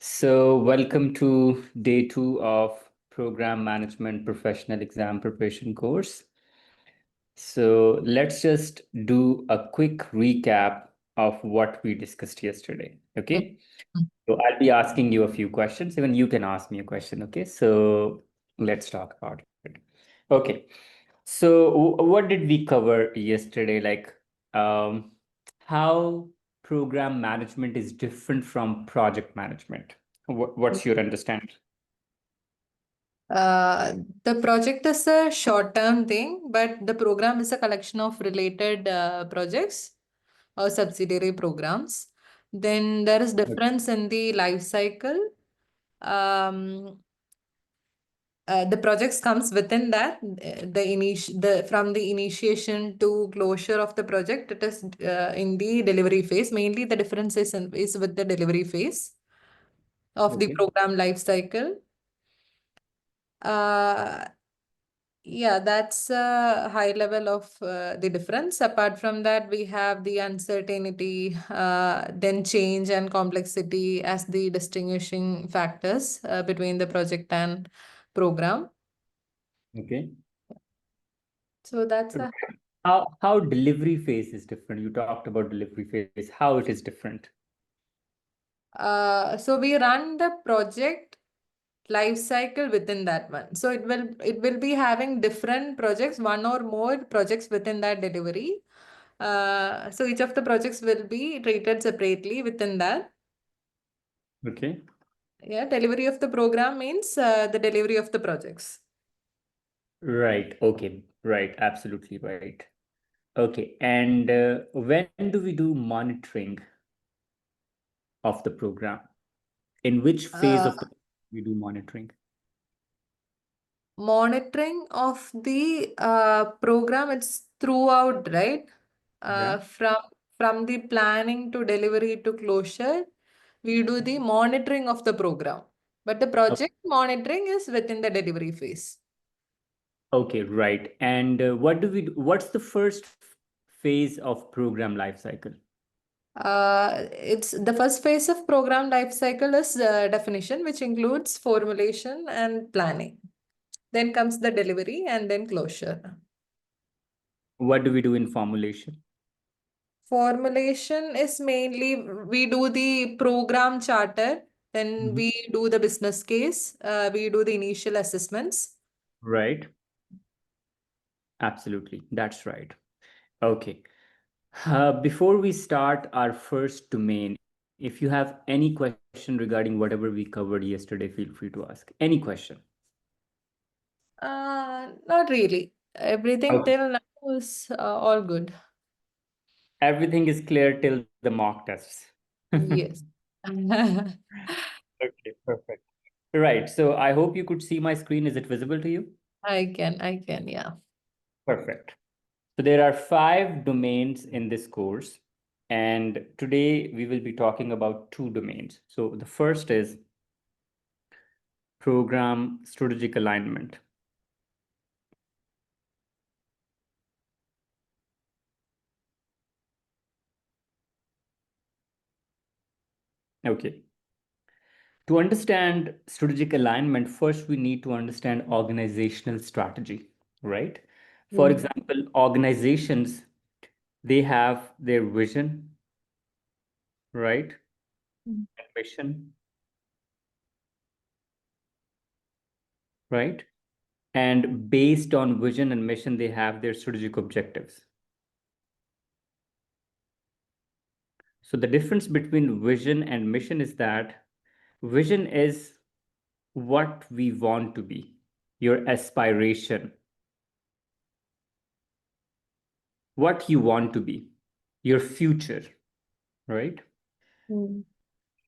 So, welcome to day 2 of Program Management Professional Exam Preparation Course. So, let's just do a quick recap of what we discussed yesterday. Okay. So, I'll be asking you a few questions. Even you can ask me a question. Okay. So, let's talk about it. Okay. So, what did we cover yesterday? Um, how program management is different from project management. What's your understanding? Uh, the project is a short-term thing, but the program is a collection of related projects or subsidiary programs. Then there is difference in the life cycle. Um, the projects comes within that from the initiation to closure of the project. It is in the delivery phase. Mainly, the difference is with the delivery phase of the Okay. program life cycle. Uh, Yeah, that's a high level of the difference. Apart from that, we have the uncertainty, then change and complexity as the distinguishing factors between the project and program. Okay. So that's a How delivery phase is different? You talked about delivery phase, how it is different. so we run the project life cycle within that one. So it will be having different projects, one or more projects within that delivery. So each of the projects will be treated separately within that. Okay. Yeah, delivery of the program means the delivery of the projects. Right. Okay. Right. Absolutely right. Okay. And when do we do monitoring of the program? In which phase Uh, of the we do monitoring? Monitoring of the program, it's throughout, right? Yeah. From the planning to delivery to closure, we do the monitoring of the program. But the Okay. project monitoring is within the delivery phase. Okay. Right. And what do we do? What's the first phase of program life cycle? It's the first phase of program life cycle is definition, which includes formulation and planning. Then comes the delivery and then closure. What do we do in formulation? Formulation is mainly we do the program charter, then Mhm. we do the business case, we do the initial assessments. Right. Absolutely. That's right. Okay. Before we start our first domain, if you have any question regarding whatever we covered yesterday, feel free to ask any question. Not really. Everything Okay. till now is all good. Everything is clear till the mock tests. Yes. Okay, perfect. Right. So I hope you could see my screen. Is it visible to you? I can, yeah. Perfect. So there are 5 domains in this course, and today we will be talking about 2 domains. So the first is program strategic alignment. Okay. To understand strategic alignment, first we need to understand organizational strategy, right? For Mm. example, organizations, they have their vision, right? Mm. Mission, right? And based on vision and mission, they have their strategic objectives. So the difference between vision and mission is that vision is what we want to be, your aspiration, what you want to be, your future, right? Mm.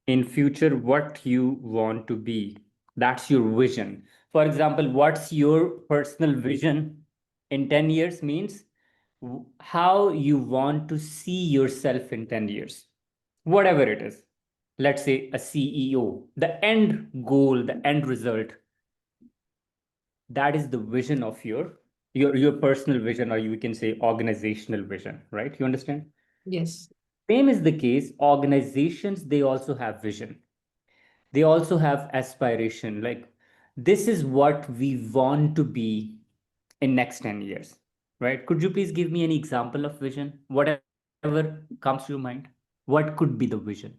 In future, what you want to be. That's your vision. For example, what's your personal vision in 10 years means how you want to see yourself in 10 years, whatever it is. Let's say a CEO, the end goal, the end result, that is the vision of your personal vision, or you can say organizational vision, right? You understand? Yes. Same is the case, organizations, they also have vision. They also have aspiration, like this is what we want to be in next 10 years, right? Could you please give me any example of vision, whatever comes to your mind? What could be the vision?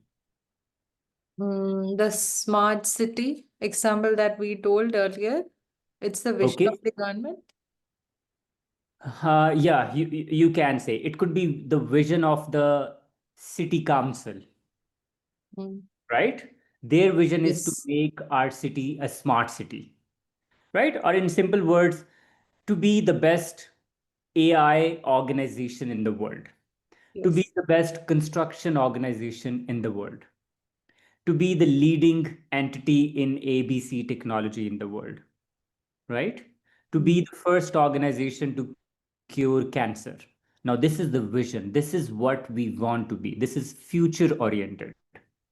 The smart city example that we told earlier, it's the vision of Okay. the government. Yeah, you can say it could be the vision of the city council, Mm. right? Their vision is to Yes. make our city a smart city, right? Or in simple words, to be the best AI organization in the world, to be Yes. the best construction organization in the world, to be the leading entity in ABC technology in the world, right? To be Mm. the first organization to cure cancer. Now, this is the vision. This is what we want to be. This is future oriented.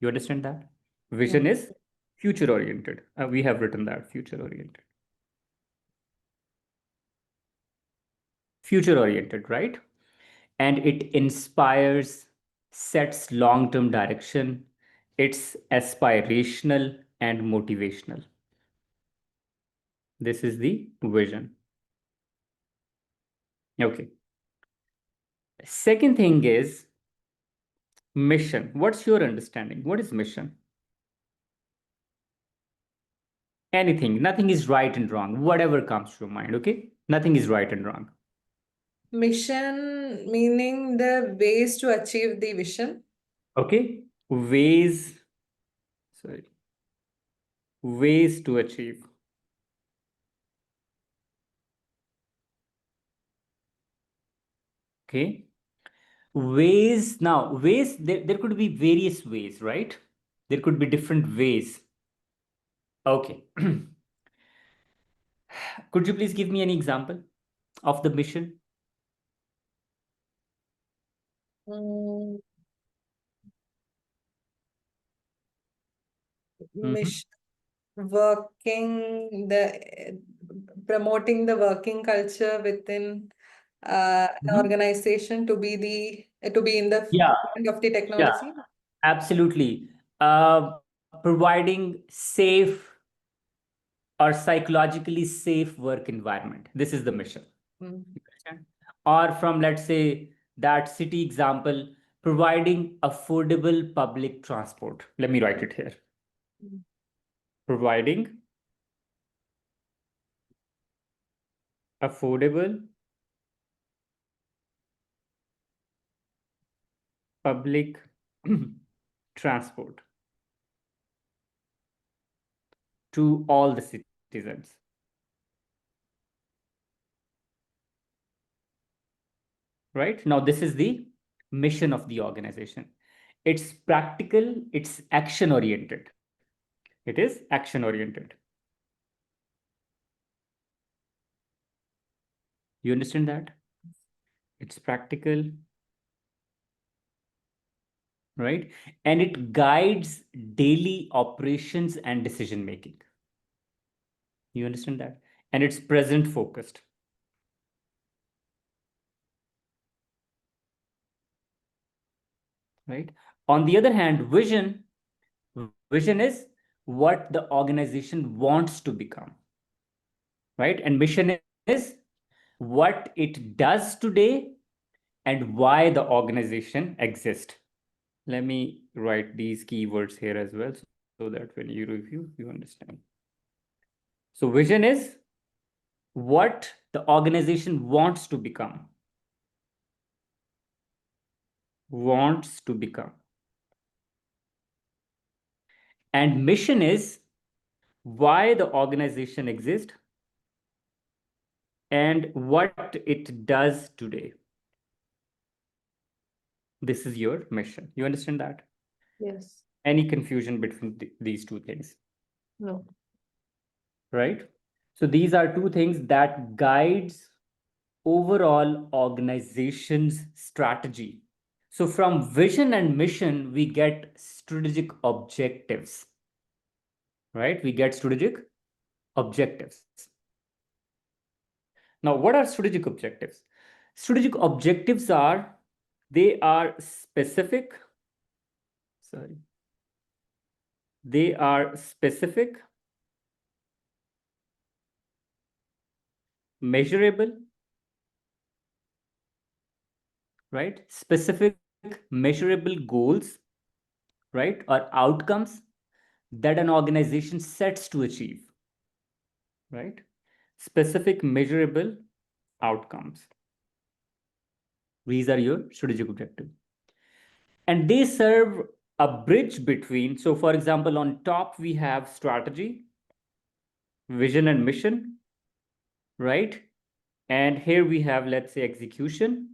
You understand that? Vision Mm. is future oriented. We have written that future oriented. Future oriented, right? And it inspires, sets long term direction, it's aspirational and motivational. This is the vision. Okay. Second thing is mission. What's your understanding? What is mission? Anything, nothing is right and wrong, whatever comes to your mind, okay? Nothing is right and wrong. Mission meaning the ways to achieve the vision. Okay? Ways, sorry, ways to achieve. Okay? Ways, now, ways, there could be various ways, right? There could be different ways. Okay. Could you please give me an example of the mission? Mm, Mhm. Mission working the promoting the working culture within an Mhm. organization to be to be in the Yeah, forefront of the yeah, technology. absolutely. Providing safe or psychologically safe work environment. This is the mission. Mm. You understand? Or from, let's say, that city example, providing affordable public transport. Let me write it here. Mm. Providing affordable public transport to all the citizens. Right? Now, this is the mission of the organization. It's practical, it's action oriented. It is action oriented. You understand that? It's practical, right? And it guides daily operations and decision making. You understand that? And it's present focused, right? On the other hand, vision is what the organization wants to become, right? And mission is what it does today and why the organization exists. Let me write these keywords here as well so that when you review, you understand. So vision is what the organization wants to become, wants to become. And mission is why the organization exists and what it does today. This is your mission. You understand that? Yes. Any confusion between these two things, No. right? So these are two things that guides overall organization's strategy. So from vision and mission, we get strategic objectives, right? We get strategic objectives. Now, what are strategic objectives? Strategic objectives are, they are specific, sorry, They are specific, measurable, right? Specific, measurable goals, right? Or outcomes that an organization sets to achieve, right? Specific, measurable outcomes. These are your strategic objectives. And they serve a bridge between, so for example, on top we have strategy, vision and mission, right? And here we have, let's say, execution.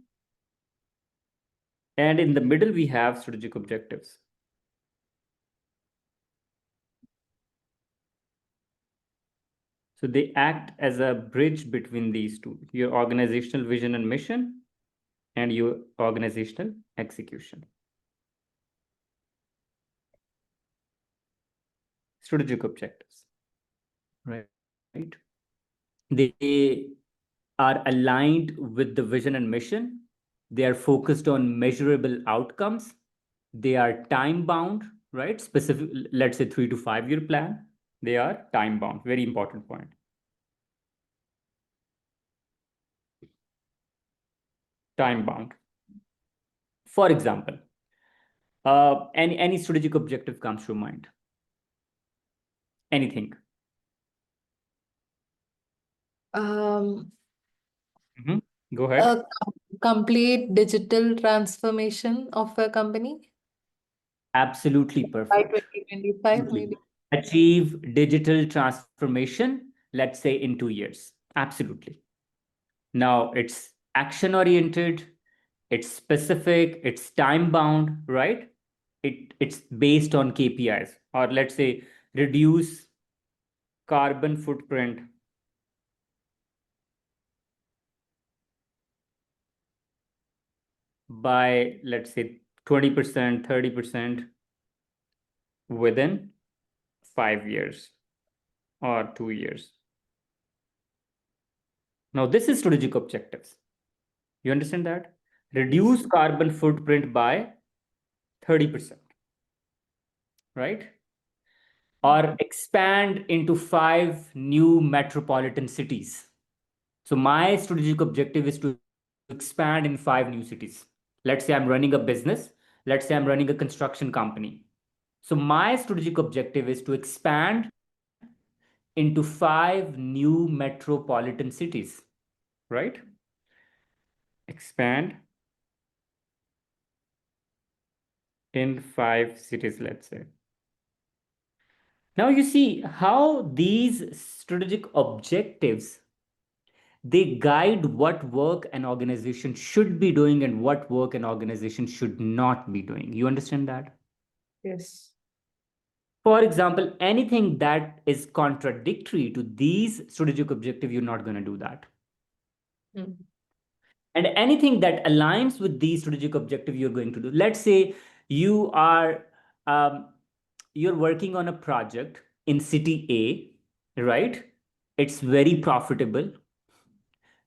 And in the middle, we have strategic objectives. So they act as a bridge between these two, your organizational vision and mission and your organizational execution. Strategic objectives, right? They are aligned with the vision and mission. They are focused on measurable outcomes. They are time bound, right? Specific, let's say 3 to 5 year plan. They are time bound. Very important point. Time bound. For example, any strategic objective comes to mind? Anything? Go ahead. A complete digital transformation of a company Absolutely by perfect. 2025, maybe. Achieve digital transformation, let's say in 2 years. Absolutely. Now it's action oriented, it's specific, it's time bound, right? It's based on KPIs, or let's say reduce carbon footprint by, let's say, 20%, 30% within 5 years or 2 years. Now, this is strategic objectives. You understand that? Reduce carbon footprint by 30%, right? Or expand into 5 new metropolitan cities. So my strategic objective is to expand in 5 new cities. Let's say I'm running a business. Let's say I'm running a construction company. So my strategic objective is to expand into 5 new metropolitan cities, right? Expand in 5 cities, let's say. Now you see how these strategic objectives, they guide what work an organization should be doing and what work an organization should not be doing. You understand that? Yes. For example, anything that is contradictory to these strategic objectives, you're not going to do that. Mm. And anything that aligns with these strategic objectives, you're going to do. Let's say you are you're working on a project in city A, right? It's very profitable.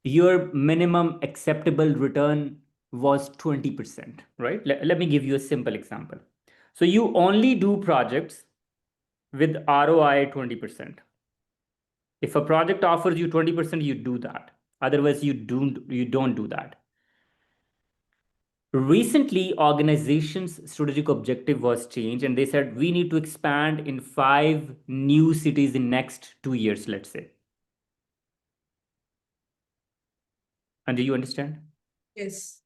Your minimum acceptable return was 20%, right? Let me give you a simple example. So you only do projects with ROI 20%. If a project offers you 20%, you do that. Otherwise, you don't do that. Recently, organizations' strategic objective was changed, and they said we need to expand in 5 new cities in next 2 years, let's say. And do you understand? Yes.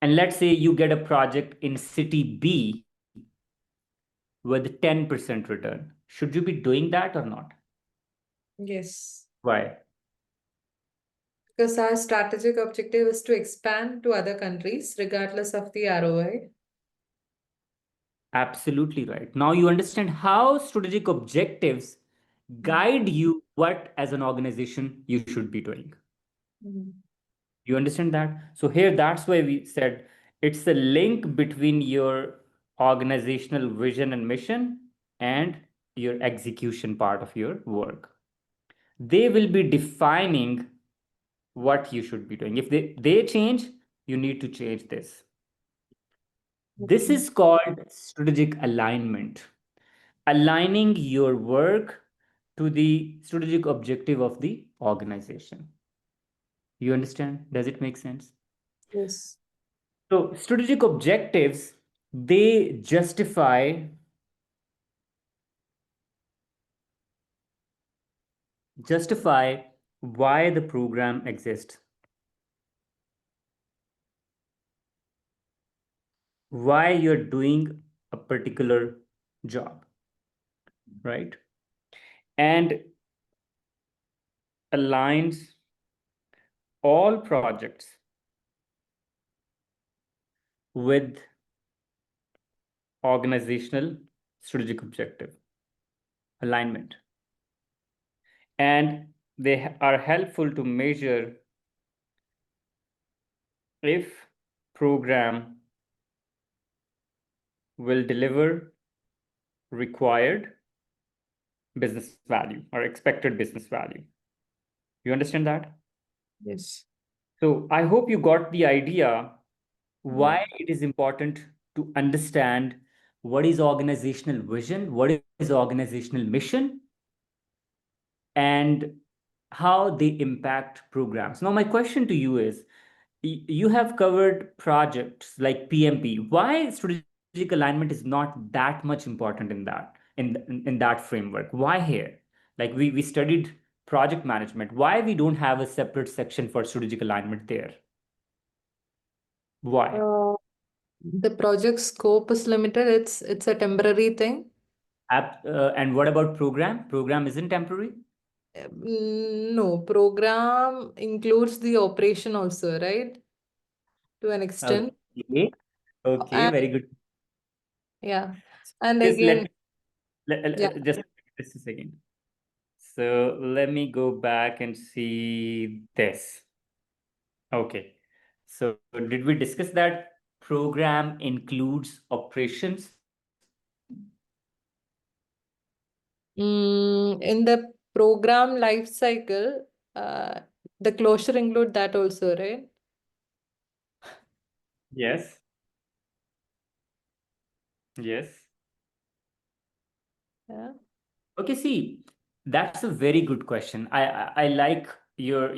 And let's say you get a project in city B with 10% return. Should you be doing that or not? Yes. Why? Because our strategic objective is to expand to other countries regardless of the ROI. Absolutely right. Now you understand how strategic objectives guide you what as an organization you should be doing. You understand that? So here, that's why we said it's a link between your organizational vision and mission and your execution part of your work. They will be defining what you should be doing. If they change, you need to change this. This is called strategic alignment. aligning your work to the strategic objective of the organization. You understand? Does it make sense? Yes. So strategic objectives, they justify why the program exists, why you're doing a particular job, right? And aligns all projects with organizational strategic objective alignment. And they are helpful to measure if program will deliver required business value or expected business value. You understand that? Yes. So I hope you got the idea why it is important to understand what is organizational vision, what is organizational mission, and how they impact programs. Now, my question to you is, you have covered projects like PMP. Why strategic alignment is not that much important in that in that framework? Why here? Like we studied project management. Why we don't have a separate section for strategic alignment there? Why? Uh, the project scope is limited. It's a temporary thing. And what about program? Program isn't temporary? No, program includes the operation also, right? To an extent. Okay. Okay, And very good. yeah. And Just again, yeah. just a second. So let me go back and see this. Okay. So did we discuss that program includes operations? In the program life cycle, the closure include that also, right? Yes. Yes. Yeah. Okay, see, that's a very good question. I like your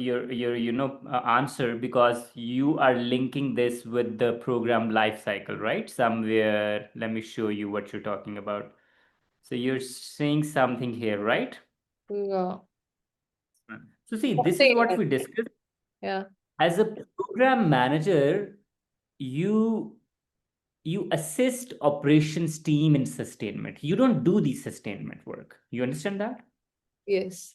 answer because you are linking this with the program life cycle, right? Somewhere, let me show you what you're talking about. So you're saying something here, right? Yeah. So see, this is Something what like we discussed. yeah. As a program manager, you you assist operations team in sustainment. You don't do the sustainment work. You understand that? Yes.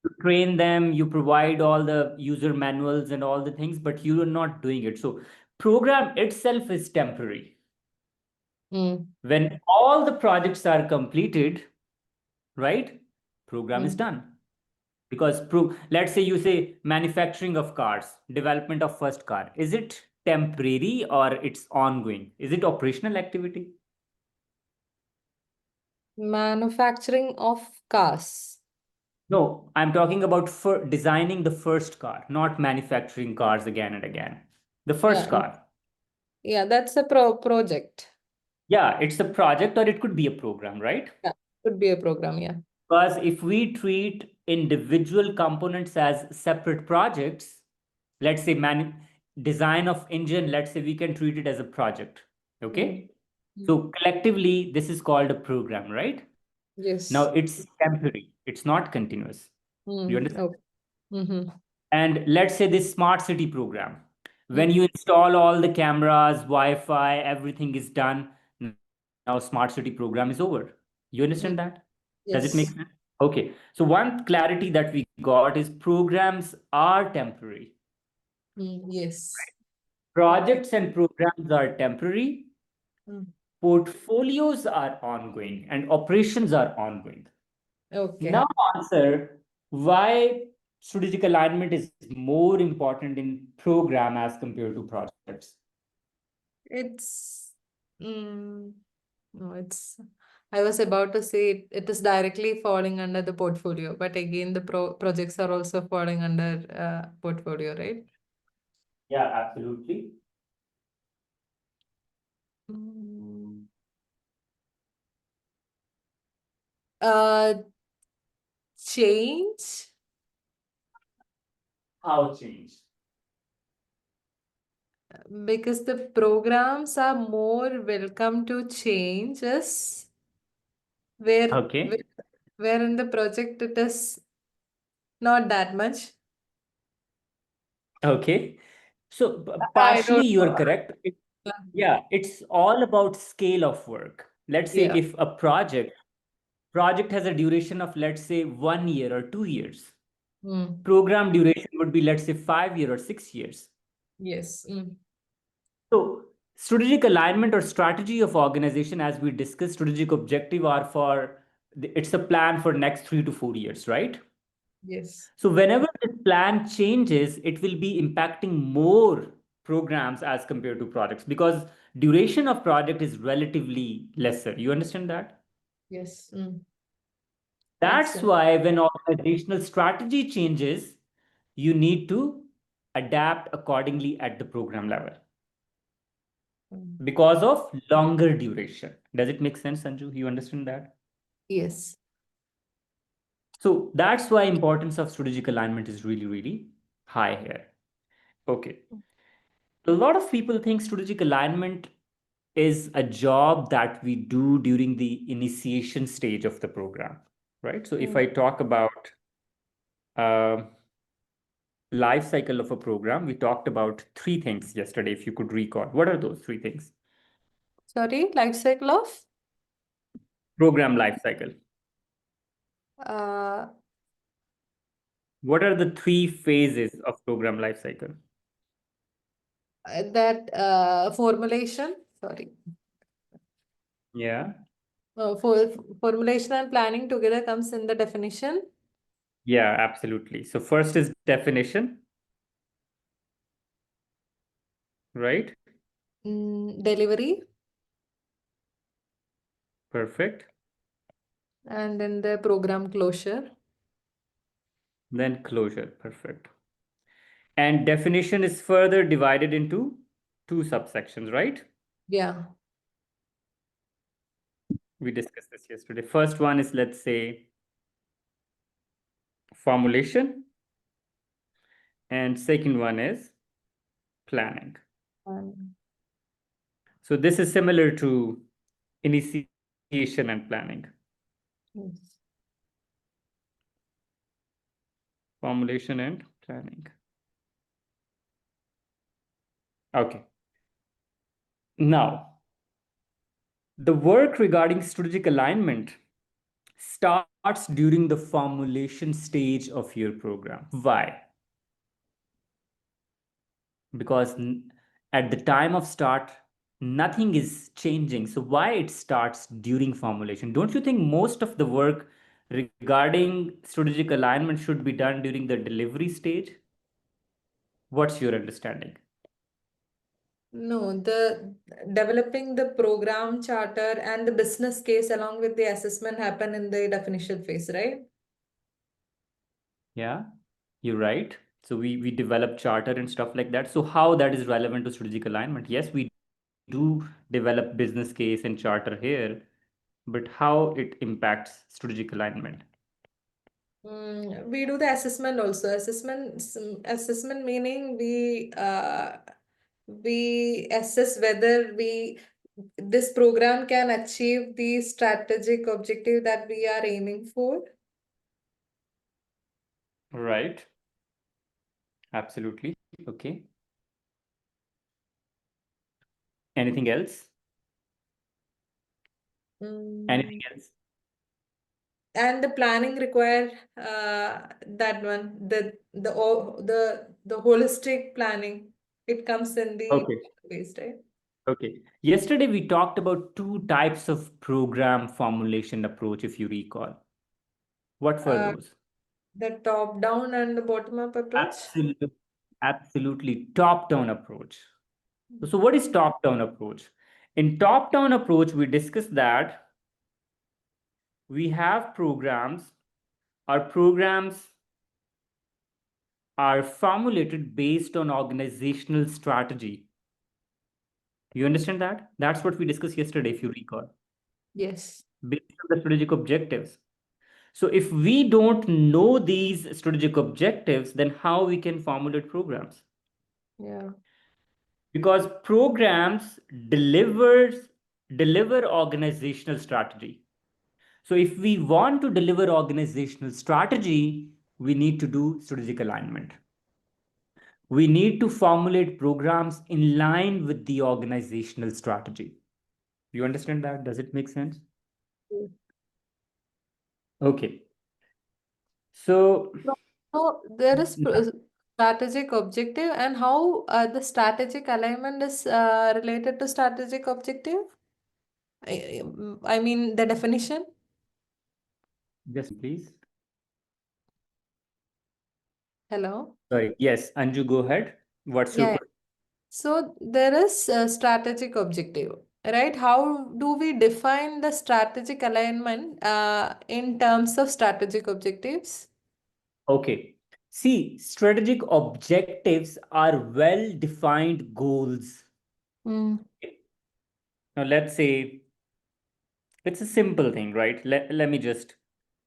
You train them, you provide all the user manuals and all the things, but you are not doing it. So program itself is temporary. Mm. When all the projects are completed, right? Program is Mm. done. Because let's say you say manufacturing of cars, development of first car. Is it temporary or it's ongoing? Is it operational activity? Manufacturing of cars. No, I'm talking about for designing the first car, not manufacturing cars again and again. The first Yeah. car. Yeah, that's a project. Yeah, it's a project or it could be a program, right? Yeah. Could be a program, yeah. Because if we treat individual components as separate projects, let's say design of engine, let's say we can treat it as a project. Mm. Okay. Mm. So collectively, this is called a program, right? Now Yes. it's temporary, it's not continuous. You Mm. understand? Okay. Mm-hmm. And let's say this smart city program, when Mm. you install all the cameras, Wi-Fi, everything is done. Now smart city program is over. You understand Mm. that? Does it make Yes. sense? Okay. So one clarity that we got is programs are temporary. Mm. Yes. Okay. Projects and programs are temporary. Mm. Portfolios are ongoing and operations are ongoing. Now Okay. answer why strategic alignment is more important in program as compared to projects. It's no, it's I was about to say it is directly falling under the portfolio, but again the projects are also falling under portfolio, right? Yeah, absolutely. Mm. Uh, change How change? because the programs are more welcome to changes where, Okay. where in the project it is not that much. Okay. So I partially don't you're know. correct. Yeah, it's all about scale of work. Let's say Yeah. if a project has a duration of, let's say, 1 year or 2 years, Mm. program duration would be, let's say, 5 year or 6 years. Yes. Mm. So strategic alignment or strategy of organization, as we discussed, strategic objective are for it's a plan for next 3 to 4 years, right? Yes. So whenever this plan changes, it will be impacting more programs as compared to projects because duration of project is relatively lesser. You understand that? Yes. Mm. Makes That's sense. why when organizational strategy changes, you need to adapt accordingly at the program level Mm. because of longer duration. Does it make sense, Sanju? You understand that? Yes. So that's why importance of strategic alignment is really, really high here. Okay. A lot of people think strategic alignment is a job that we do during the initiation stage of the program, right? So if Mm. I talk about uh, life cycle of a program, we talked about three things yesterday, if you could recall. What are those three things? Sorry, life cycle of Program life cycle. uh, What are the three phases of program life cycle? that formulation. Sorry. Yeah. For formulation and planning together comes in the definition. Yeah, absolutely. So first is definition, right? Delivery, Perfect. and then the program closure. Then closure. Perfect. And definition is further divided into two subsections, right? Yeah. We discussed this yesterday. First one is, let's say, formulation, and second one is planning. Um, So this is similar to initiation and planning. yes. Formulation and planning. Okay. Now, the work regarding strategic alignment starts during the formulation stage of your program. Why? Because at the time of start, nothing is changing. So why it starts during formulation? Don't you think most of the work regarding strategic alignment should be done during the delivery stage? What's your understanding? No, the developing the program charter and the business case along with the assessment happen in the definition phase, right? Yeah, you're right. So we develop charter and stuff like that. So how that is relevant to strategic alignment? Yes, we do develop business case and charter here, but how it impacts strategic alignment? We do the assessment also. Assessment meaning we assess whether this program can achieve the strategic objective that we are aiming for. Right. Absolutely. Okay. Anything else? Anything Mm, else? and the planning require that one the holistic planning. It comes in the Okay. phase, right? Okay. Yesterday we talked about two types of program formulation approach, if you recall. What were Uh, those? the top down and the bottom up approach. Absolutely. Absolutely. Top-down approach. So what is top-down approach? In top-down approach, we discussed that we have programs. Our programs are formulated based on organizational strategy. You understand that? That's what we discussed yesterday, if you recall. Yes. Based on the strategic objectives. So if we don't know these strategic objectives, then how we can formulate programs? Yeah. Because programs delivers deliver organizational strategy. So if we want to deliver organizational strategy, we need to do strategic alignment. We need to formulate programs in line with the organizational strategy. You understand that? Does it make sense? Mm. Okay. So So there is strategic objective, and how the strategic alignment is related to strategic objective. I mean the definition. just please. Hello. Sorry. Yes, Anju, go ahead. What's your Yeah. question? So there is a strategic objective, right? How do we define the strategic alignment in terms of strategic objectives? Okay. See, strategic objectives are well-defined goals. Mm. Now, let's say it's a simple thing, right? Let me just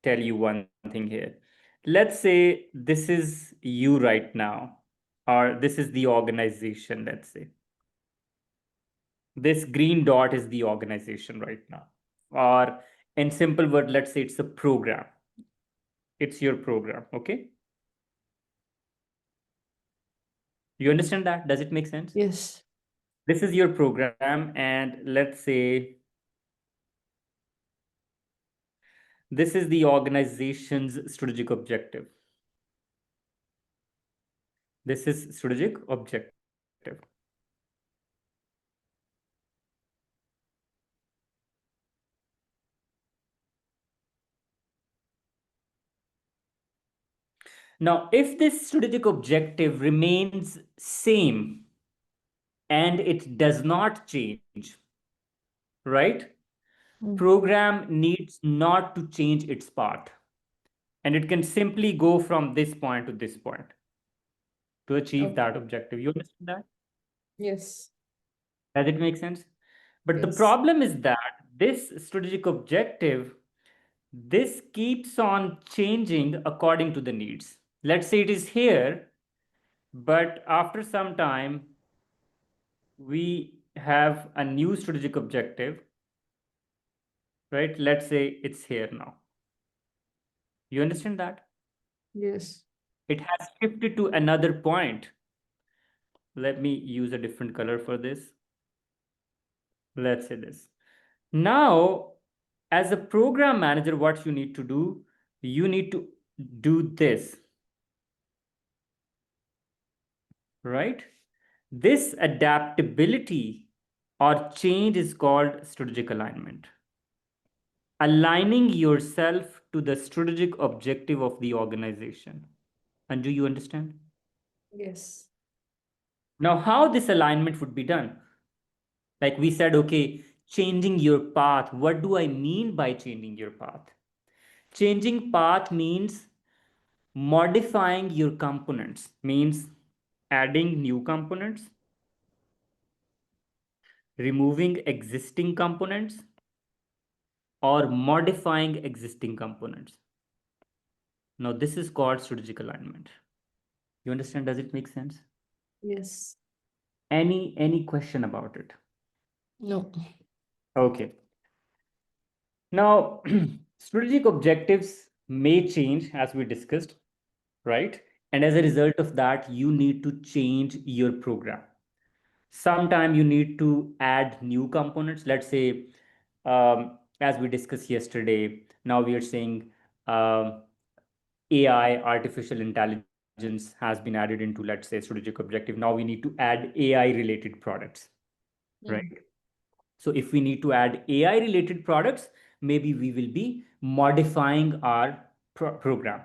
tell you one thing here. Let's say this is you right now, or this is the organization, let's say. This green dot is the organization right now. Or in simple word, let's say it's a program. It's your program, okay? You understand that? Does it make sense? Yes. This is your program, and let's say this is the organization's strategic objective. This is strategic objective. Now, if this strategic objective remains same and it does not change, right? Mm. Program needs not to change its path, and it can simply go from this point to this point to achieve Okay. that objective. You understand that? Yes. Does it make sense? But the Yes. problem is that this strategic objective, this keeps on changing according to the needs. Let's say it is here, but after some time, we have a new strategic objective, right? Let's say it's here now. You understand that? Yes. It has shifted to another point. Let me use a different color for this. Let's say this. Now, as a program manager, what you need to do, you need to do this, right? This adaptability or change is called strategic alignment. Aligning yourself to the strategic objective of the organization. And do you understand? Yes. Now, how this alignment would be done? Like we said, okay, changing your path. What do I mean by changing your path? Changing path means modifying your components, means adding new components, removing existing components, or modifying existing components. Now, this is called strategic alignment. You understand? Does it make sense? Yes. Any question about it? No. Okay. Now, strategic objectives may change as we discussed, right? And as a result of that, you need to change your program. Sometime you need to add new components. Let's say, as we discussed yesterday, now we are saying AI, artificial intelligence, has been added into, let's say, strategic objective. Now we need to add AI related products, Mm. right? So if we need to add AI related products, maybe we will be modifying our program.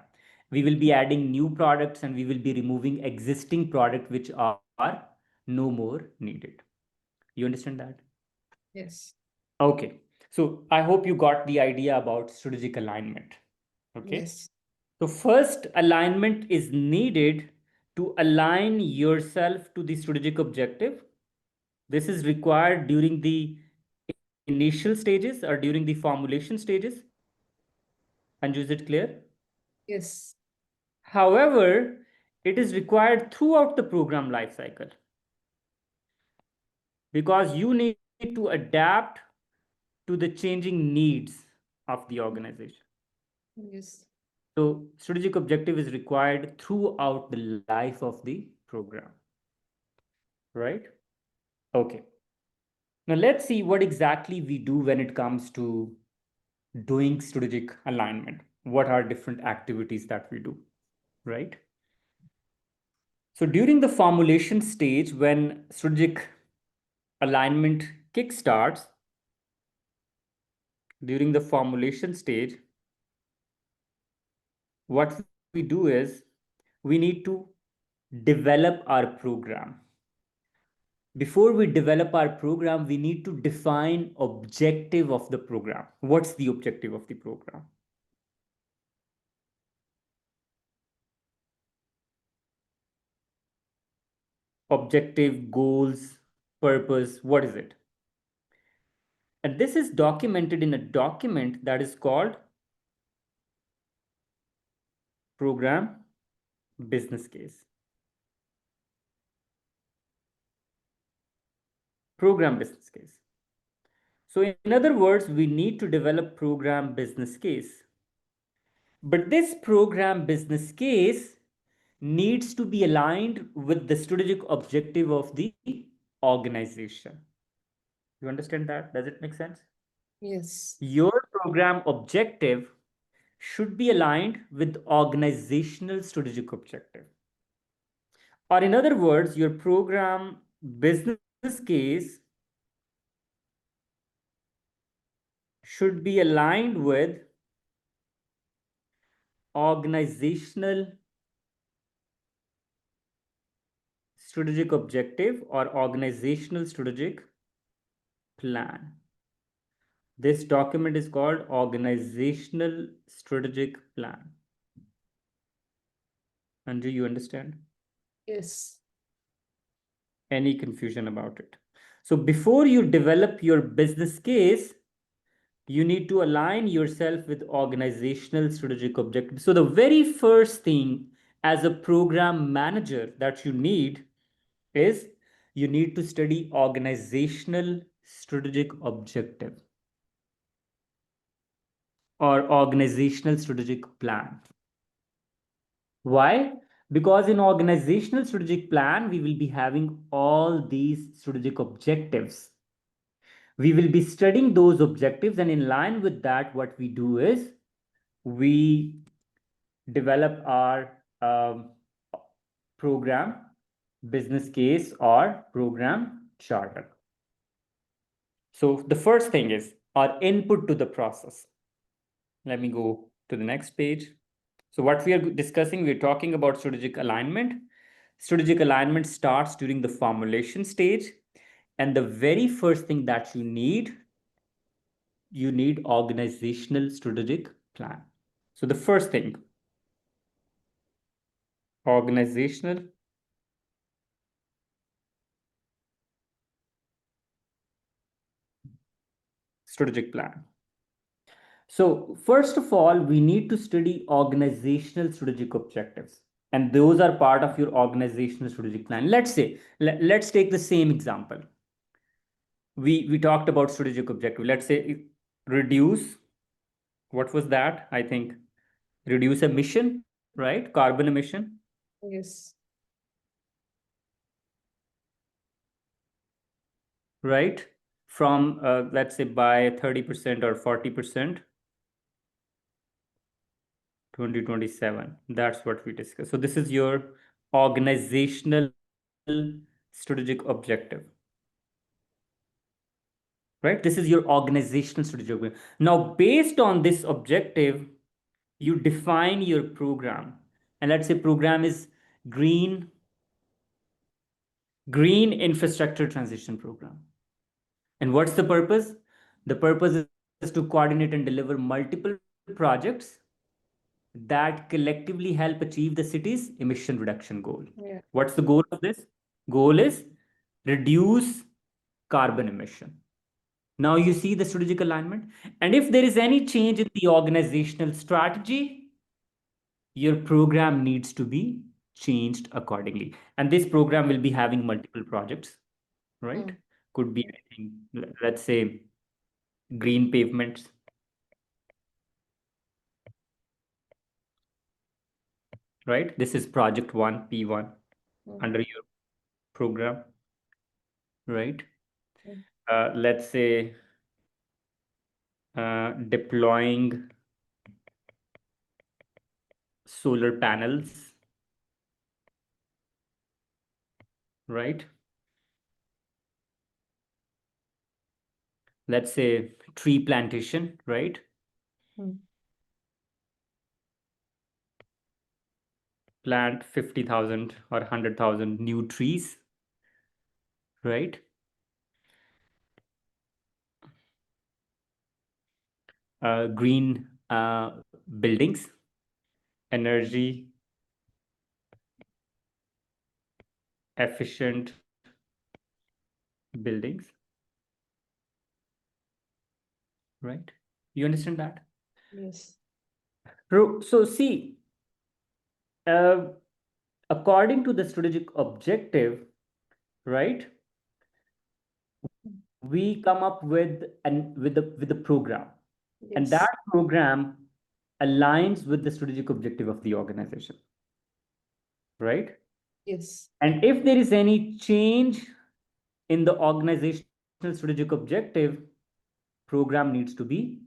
We will be adding new products and we will be removing existing products which are no more needed. You understand that? Yes. Okay. So I hope you got the idea about strategic alignment. Okay. Yes. So first alignment is needed to align yourself to the strategic objective. This is required during the initial stages or during the formulation stages. Anju, is it clear? Yes. However, it is required throughout the program life cycle because you need to adapt to the changing needs of the organization. Yes. So, strategic objective is required throughout the life of the program. Right? Okay. Now, let's see what exactly we do when it comes to doing strategic alignment. What are different activities that we do? Right? So, during the formulation stage, when strategic alignment kickstarts, during the formulation stage, what we do is we need to develop our program. Before we develop our program, we need to define objective of the program. What's the objective of the program? Objective, goals, purpose, what is it? And this is documented in a document that is called program business case. Program business case. So in other words, we need to develop program business case. But this program business case needs to be aligned with the strategic objective of the organization. You understand that? Does it make sense? Yes. Your program objective should be aligned with organizational strategic objective. Or in other words, your program business case should be aligned with organizational strategic objective or organizational strategic plan. This document is called organizational strategic plan. Anju, you understand? Yes. Any confusion about it? So before you develop your business case, you need to align yourself with organizational strategic objectives. So the very first thing as a program manager that you need is you need to study organizational strategic objective or organizational strategic plan. Why? Because in organizational strategic plan, we will be having all these strategic objectives. We will be studying those objectives, and in line with that, what we do is we develop our program business case or program charter. So the first thing is our input to the process. Let me go to the next page. So what we are discussing, we're talking about strategic alignment. Strategic alignment starts during the formulation stage. And the very first thing that you need organizational strategic plan. So the first thing, organizational strategic plan. So first of all, we need to study organizational strategic objectives. And those are part of your organizational strategic plan. Let's say, let's take the same example. We talked about strategic objective. Let's say reduce, what was that? I think reduce emission, right? Carbon emission. Yes. Right? From, let's say by 30% or 40%. 2027. That's what we discussed. So this is your organizational strategic objective. Right? This is your organizational strategic objective. Now, based on this objective, you define your program. And let's say program is green infrastructure transition program. And what's the purpose? The purpose is to coordinate and deliver multiple projects that collectively help achieve the city's emission reduction goal. Yeah. What's the goal of this? Goal is reduce carbon emission. Now you see the strategic alignment. And if there is any change in the organizational strategy, your program needs to be changed accordingly. And this program will be having multiple projects, right? Could be anything, let's say green pavements, right? This is project 1, P1, under your program, right? Let's say deploying solar panels, right? Let's say tree plantation, right? Plant 50,000 or 100,000 new trees, right? Green buildings, energy efficient buildings, right? You understand that? Yes. So see, uh, according to the strategic objective, right? We come up with the program, and Yes. that program aligns with the strategic objective of the organization, right? Yes. And if there is any change in the organizational strategic objective, program needs to be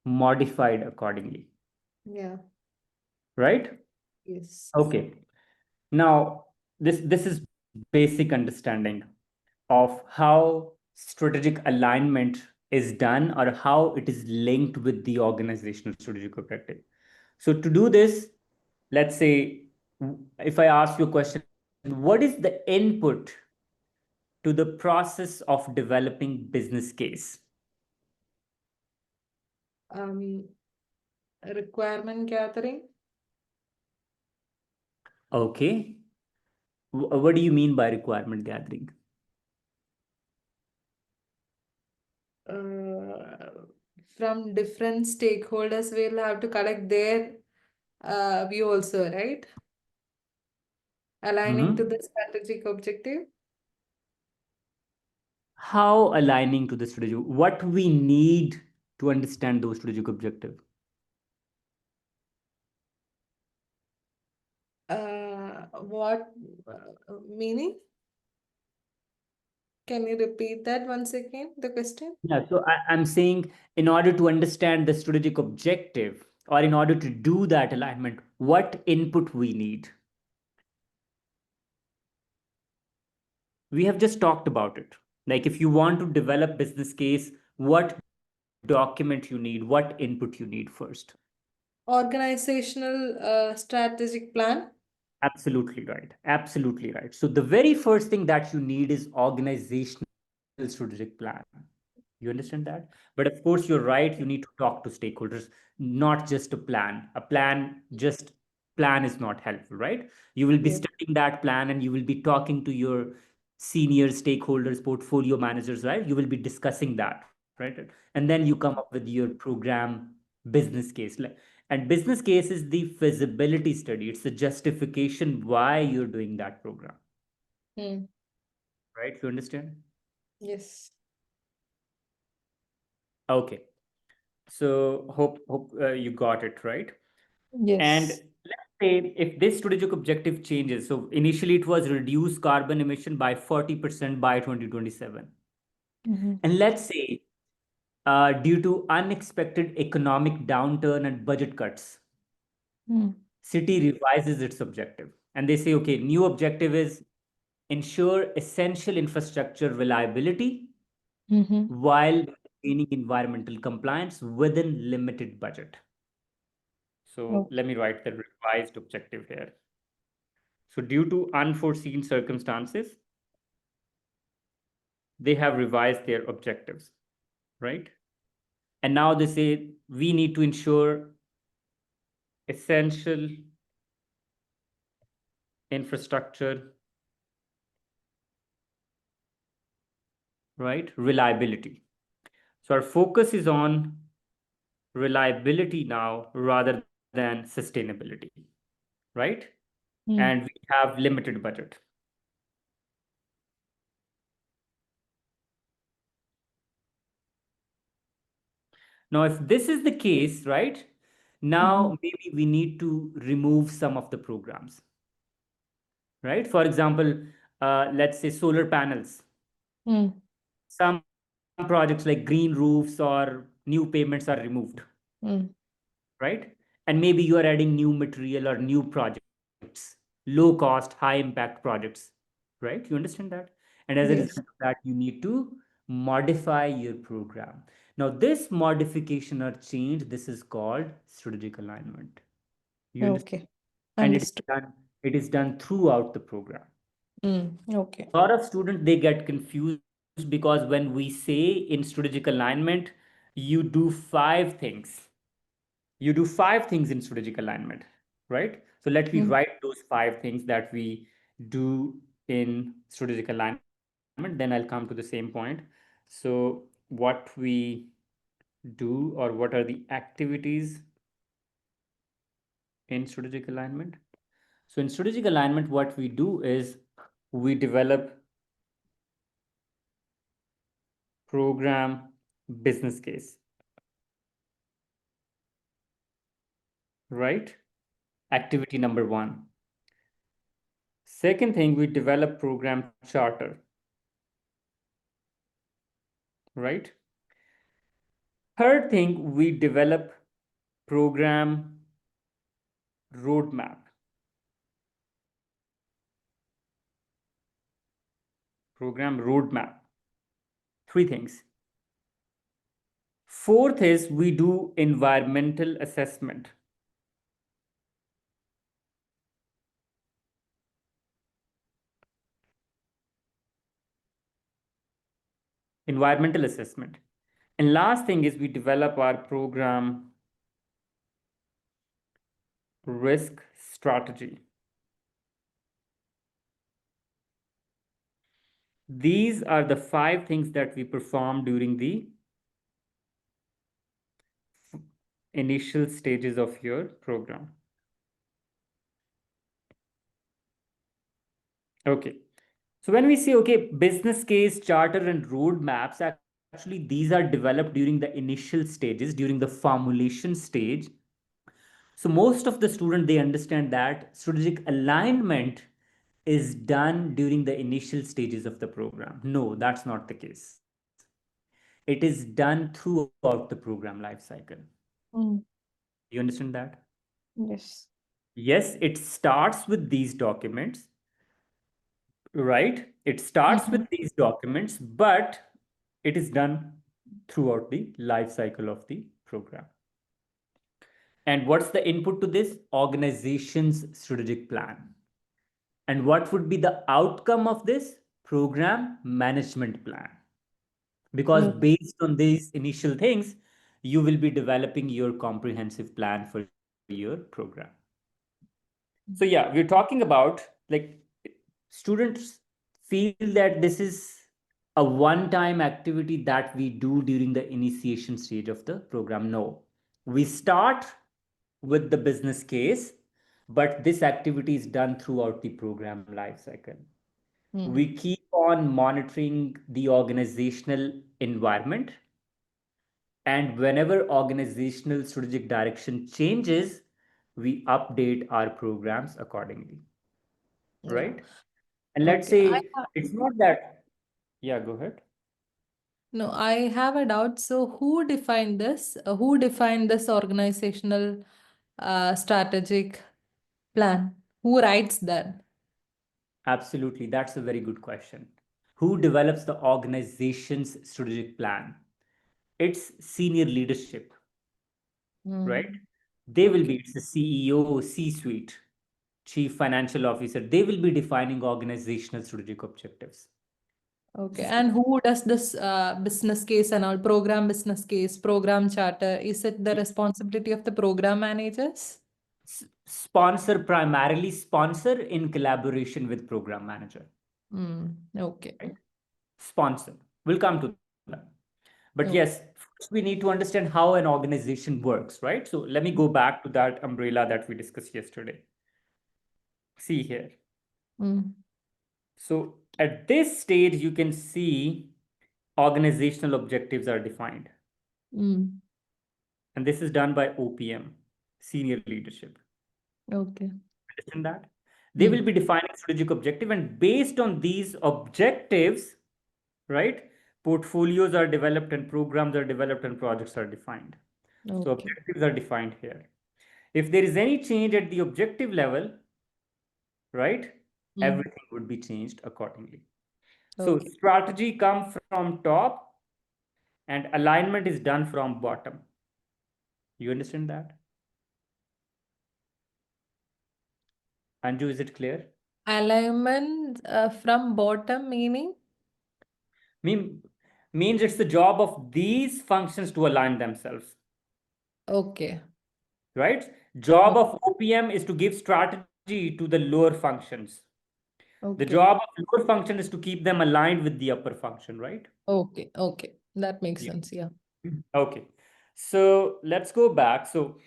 modified accordingly, Yeah. right? Yes. Okay. Now, this is basic understanding of how strategic alignment is done or how it is linked with the organizational strategic objective. So to do this, let's say if I ask you a question, what is the input to the process of developing business case? Um, Requirement gathering. Okay. What do you mean by requirement gathering? From different stakeholders, we'll have to collect their view also, right? Aligning to Mm-hmm. the strategic objective. How aligning to the strategy? What we need to understand those strategic objective? What meaning? Can you repeat that once again, the question? Yeah, so I'm saying in order to understand the strategic objective or in order to do that alignment, what input we need? We have just talked about it. Like if you want to develop business case, what document you need, what input you need first? Organizational strategic plan. Absolutely right. Absolutely right. So the very first thing that you need is organizational strategic plan. You understand that? But of course, you're right. You need to talk to stakeholders, not just a plan. A plan, just plan is not helpful, right? You will be Yes. studying that plan and you will be talking to your senior stakeholders, portfolio managers, right? You will be discussing that, right? And then you come up with your program business case. And business case is the feasibility study. It's the justification why you're doing that program, Hmm. right? You understand? Yes. Okay. So hope you got it right. And Yes. let's say if this strategic objective changes, so initially it was reduce carbon emission by 40% by 2027. And let's say due to unexpected economic downturn and budget cuts, city revises its objective. And they say, okay, new objective is ensure essential infrastructure reliability while maintaining environmental compliance within limited budget. So Oh. let me write the revised objective here. So due to unforeseen circumstances, they have revised their objectives, right? And now they say we need to ensure essential infrastructure, right? Reliability. So our focus is on reliability now rather than sustainability, right? And we have limited budget. Now, if this is the case, right, now maybe we need to remove some of the programs, right? For example, let's say solar panels. Some projects like green roofs or new payments are removed, right? And maybe you are adding new material or new projects, low cost, high impact projects, right? You understand that? And as a result of Yes. that, you need to modify your program. Now, this modification or change, this is called strategic alignment. You understand? Okay. And Understood. it is done throughout the program. Okay. A lot of students, they get confused because when we say in strategic alignment, you do five things. You do five things in strategic alignment, right? So let me write those five things that we do in strategic alignment, then I'll come to the same point. So what we do, or what are the activities in strategic alignment? So in strategic alignment, what we do is we develop program business case, right? Activity number one. Second thing, we develop program charter, right? Third thing, we develop program roadmap. Program roadmap. Three things. Fourth is we do environmental assessment. Environmental assessment. And last thing is we develop our program risk strategy. These are the five things that we perform during the initial stages of your program. Okay. So when we say, okay, business case, charter, and roadmaps, actually these are developed during the initial stages, during the formulation stage. So most of the student, they understand that strategic alignment is done during the initial stages of the program. No, that's not the case. It is done throughout the program life cycle. You understand that? Yes. Yes, it starts with these documents, right? It starts with these documents, but it is done throughout the life cycle of the program. And what's the input to this? Organization's strategic plan. And what would be the outcome of this? Program management plan. Because based on these initial things, you will be developing your comprehensive plan for your program. So yeah, we're talking about, like, students feel that this is a one-time activity that we do during the initiation stage of the program. No, we start with the business case, but this activity is done throughout the program life cycle. We keep on monitoring the organizational environment, and whenever organizational strategic direction changes, we update our programs accordingly, Yeah. right? And let's Okay. say it's not that, yeah, go ahead. No, I have a doubt. So, who defined this? Who defined this organizational strategic plan? Who writes that? Absolutely, that's a very good question. Who develops the organization's strategic plan? It's senior leadership, right? They will be, Okay. it's the CEO, C-suite, chief financial officer. They will be defining organizational strategic objectives. Okay. And who does this business case and all program business case, program charter? Is it the responsibility of the program managers? Sponsor, primarily sponsor in collaboration with program manager, Okay. right? Sponsor. We'll come to that. But yes, Okay. we need to understand how an organization works, right? So let me go back to that umbrella that we discussed yesterday. See here. Mm. So at this stage, you can see organizational objectives are defined. Mm. And this is done by OPM, senior leadership. Okay. Understand that? They will Mm. be defining strategic objective, and based on these objectives, right, portfolios are developed and programs are developed and projects are defined. So Okay. objectives are defined here. If there is any change at the objective level, right, Mm. everything would be changed accordingly. So Okay. strategy comes from top and alignment is done from bottom. You understand that? Anju, is it clear? Alignment from bottom meaning? Mean, means it's the job of these functions to align themselves, Okay. right? Job O- of OPM is to give strategy to the lower functions. The Okay. job of lower function is to keep them aligned with the upper function, right? Okay. Okay. That makes Yeah. sense. Yeah. Okay. So let's go back. So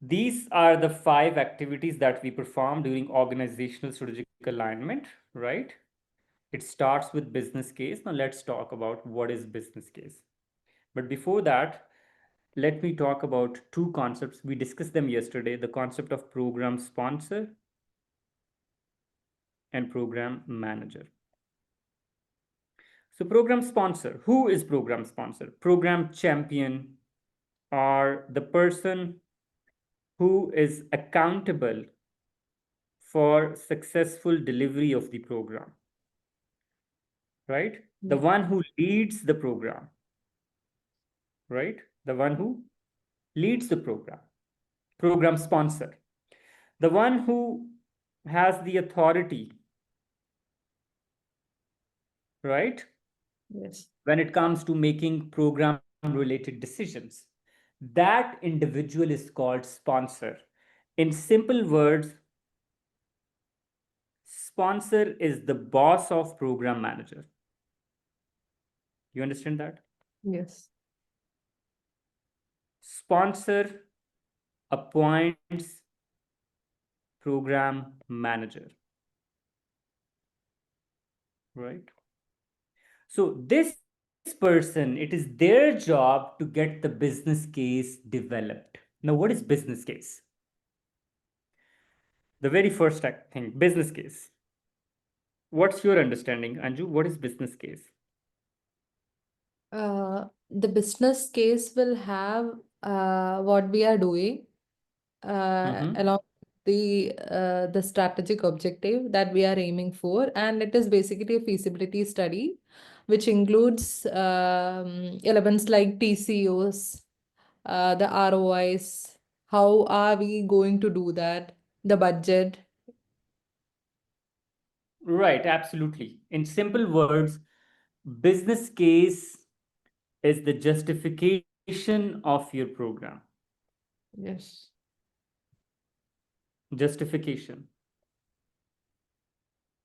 these are the 5 activities that we perform during organizational strategic alignment, right? It starts with business case. Now let's talk about what is business case. But before that, let me talk about 2 concepts. We discussed them yesterday, the concept of program sponsor and program manager. So program sponsor, who is program sponsor? Program champion are the person who is accountable for successful delivery of the program, right? The Yeah. one who leads the program, right? The one who leads the program. Program sponsor, the one who has the authority, right? Yes. When it comes to making program related decisions. That individual is called sponsor. In simple words, sponsor is the boss of program manager. You understand that? Yes. Sponsor appoints program manager, right? So this person, it is their job to get the business case developed. Now, what is business case? The very first thing, business case. What's your understanding, Anju? What is business case? The business case will have what we are doing Mm-hmm. along the strategic objective that we are aiming for, and it is basically a feasibility study, which includes elements like TCOs, the ROIs, how are we going to do that, the budget. Right, absolutely. In simple words, business case is the justification of your program. Yes. Justification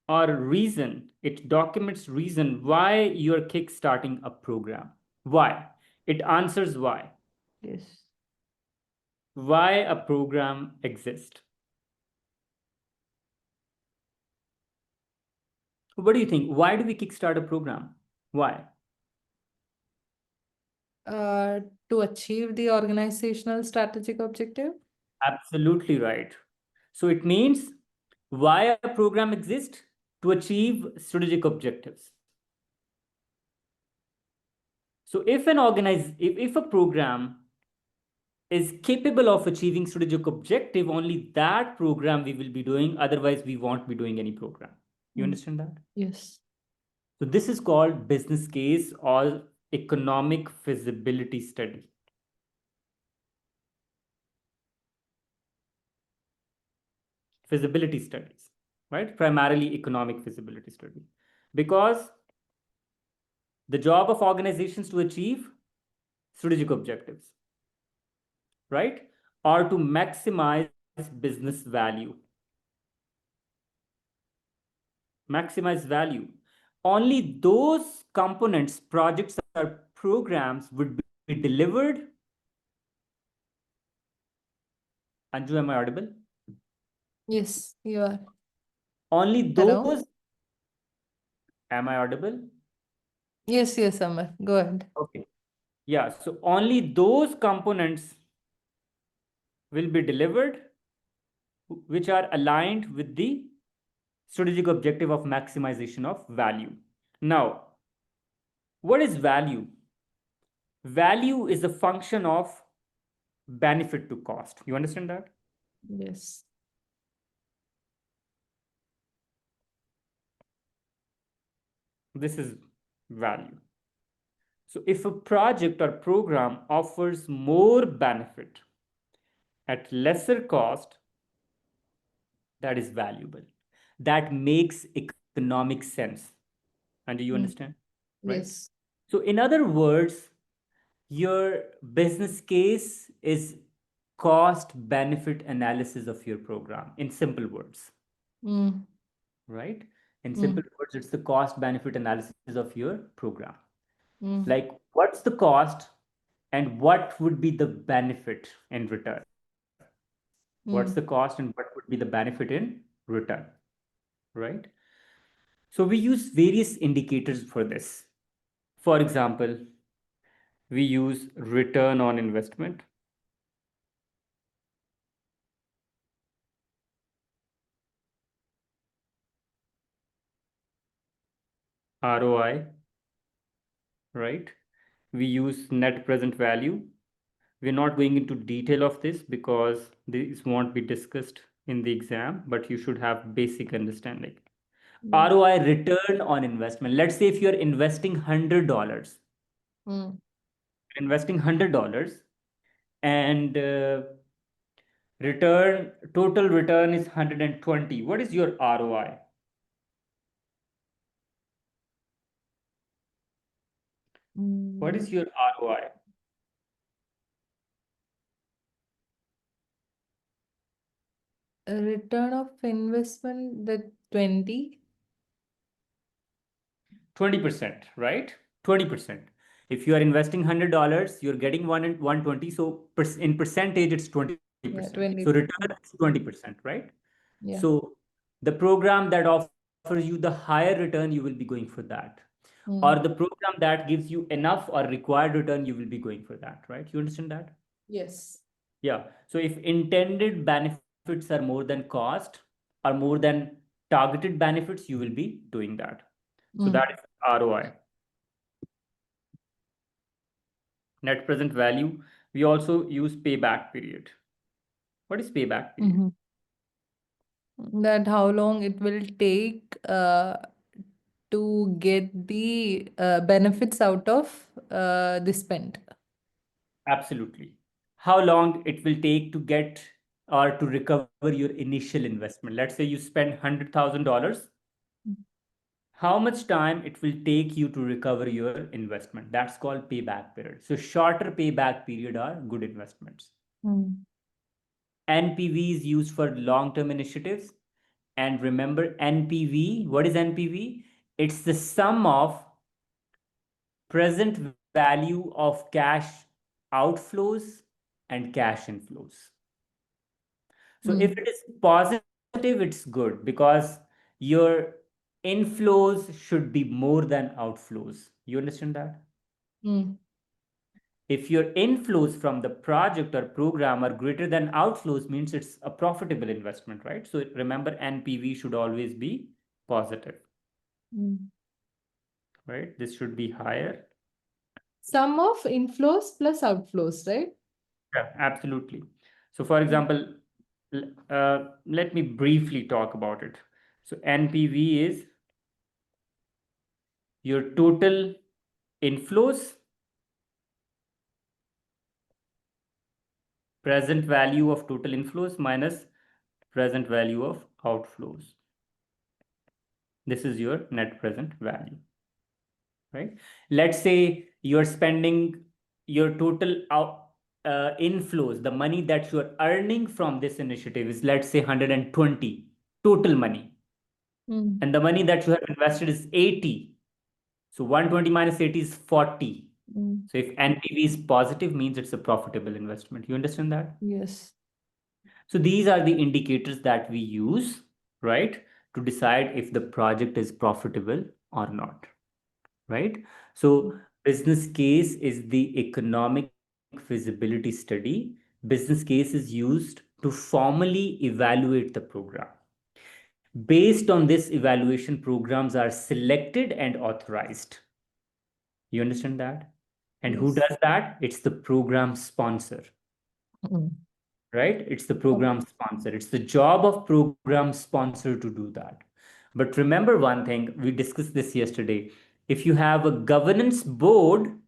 or reason. It documents reason why you're kickstarting a program. Why? It answers why. Yes. Why a program exists. What do you think? Why do we kickstart a program? Why? Uh, to achieve the organizational strategic objective. Absolutely right. So it means why a program exists to achieve strategic objectives. So if a program is capable of achieving strategic objective, only that program we will be doing. Otherwise, we won't be doing any program. You Mm. understand that? Yes. So this is called business case or economic feasibility study. Feasibility studies, right? Primarily economic feasibility study. Because the job of organizations to achieve strategic objectives, right? Or to maximize business value. Maximize value. Only those components, projects, or programs would delivered. Anju, am I audible? Yes, you are. Only Hello? those, am I audible? Yes, yes, Amar. Go ahead. Okay. Yeah, so only those components will be delivered which are aligned with the strategic objective of maximization of value. Now, what is value? Value is a function of benefit to cost. You understand that? Yes. This is value. So if a project or program offers more benefit at lesser cost, that is valuable. That makes economic sense. And do you Mm. understand? Right? Yes. So in other words, your business case is cost benefit analysis of your program in simple words, Mm. right? In simple Mm. words, it's the cost benefit analysis of your program. Mm. Like, what's the cost and what would be the benefit in return? What's the Mm. cost and what would be the benefit in return, right? So we use various indicators for this. For example, we use return on investment, ROI, right? We use net present value. We're not going into detail of this because this won't be discussed in the exam, but you should have basic understanding. Yeah. ROI, return on investment. Let's say if you're investing $100, Mm. investing $100 and total return is 120. What is your ROI? What is Mm. your ROI? A return of investment, the 20. 20%, right? 20%. If you are investing $100, you're getting 120. So in percentage, it's Yeah, 20%. So 20%. return is 20%, right? Yeah. So the program that offers you the higher return, you will be going for that. Or Mm. the program that gives you enough or required return, you will be going for that, right? You understand that? Yes. Yeah. So if intended benefits are more than cost or more than targeted benefits, you will be doing that. So that Mm. is ROI. Net present value. We also use payback period. What is payback period? Mm-hmm. That how long it will take to get the benefits out of the spend. Absolutely. How long it will take to get or to recover your initial investment? Let's say you spend $100,000. How much time it will take you to recover your investment? That's called payback period. So shorter payback period are good investments. Mm. NPV is used for long-term initiatives. And remember NPV, what is NPV? It's the sum of present value of cash outflows and cash inflows. So if Mm. it is positive, it's good because your inflows should be more than outflows. You understand that? Mm. If your inflows from the project or program are greater than outflows, means it's a profitable investment, right? So remember, NPV should always be positive, Mm. right? This should be higher. Sum of inflows plus outflows, right? Yeah, absolutely. So for example, let me briefly talk about it. So NPV is your total inflows, present value of total inflows minus present value of outflows. This is your net present value, right? Let's say you're spending your total inflows, the money that you're earning from this initiative is, let's say, 120 total money, Mm. and the money that you have invested is 80. So 120 minus 80 is 40. So if NPV is positive, means it's a profitable investment. You understand that? Yes. So these are the indicators that we use, right, to decide if the project is profitable or not, right? So business case is the economic feasibility study. Business case is used to formally evaluate the program. Based on this evaluation, programs are selected and authorized. You understand that? And who Yes. does that? It's the program sponsor, Mm. right? It's the Okay. program sponsor. It's the job of program sponsor to do that. But remember one thing, we discussed this yesterday. If you have a governance board,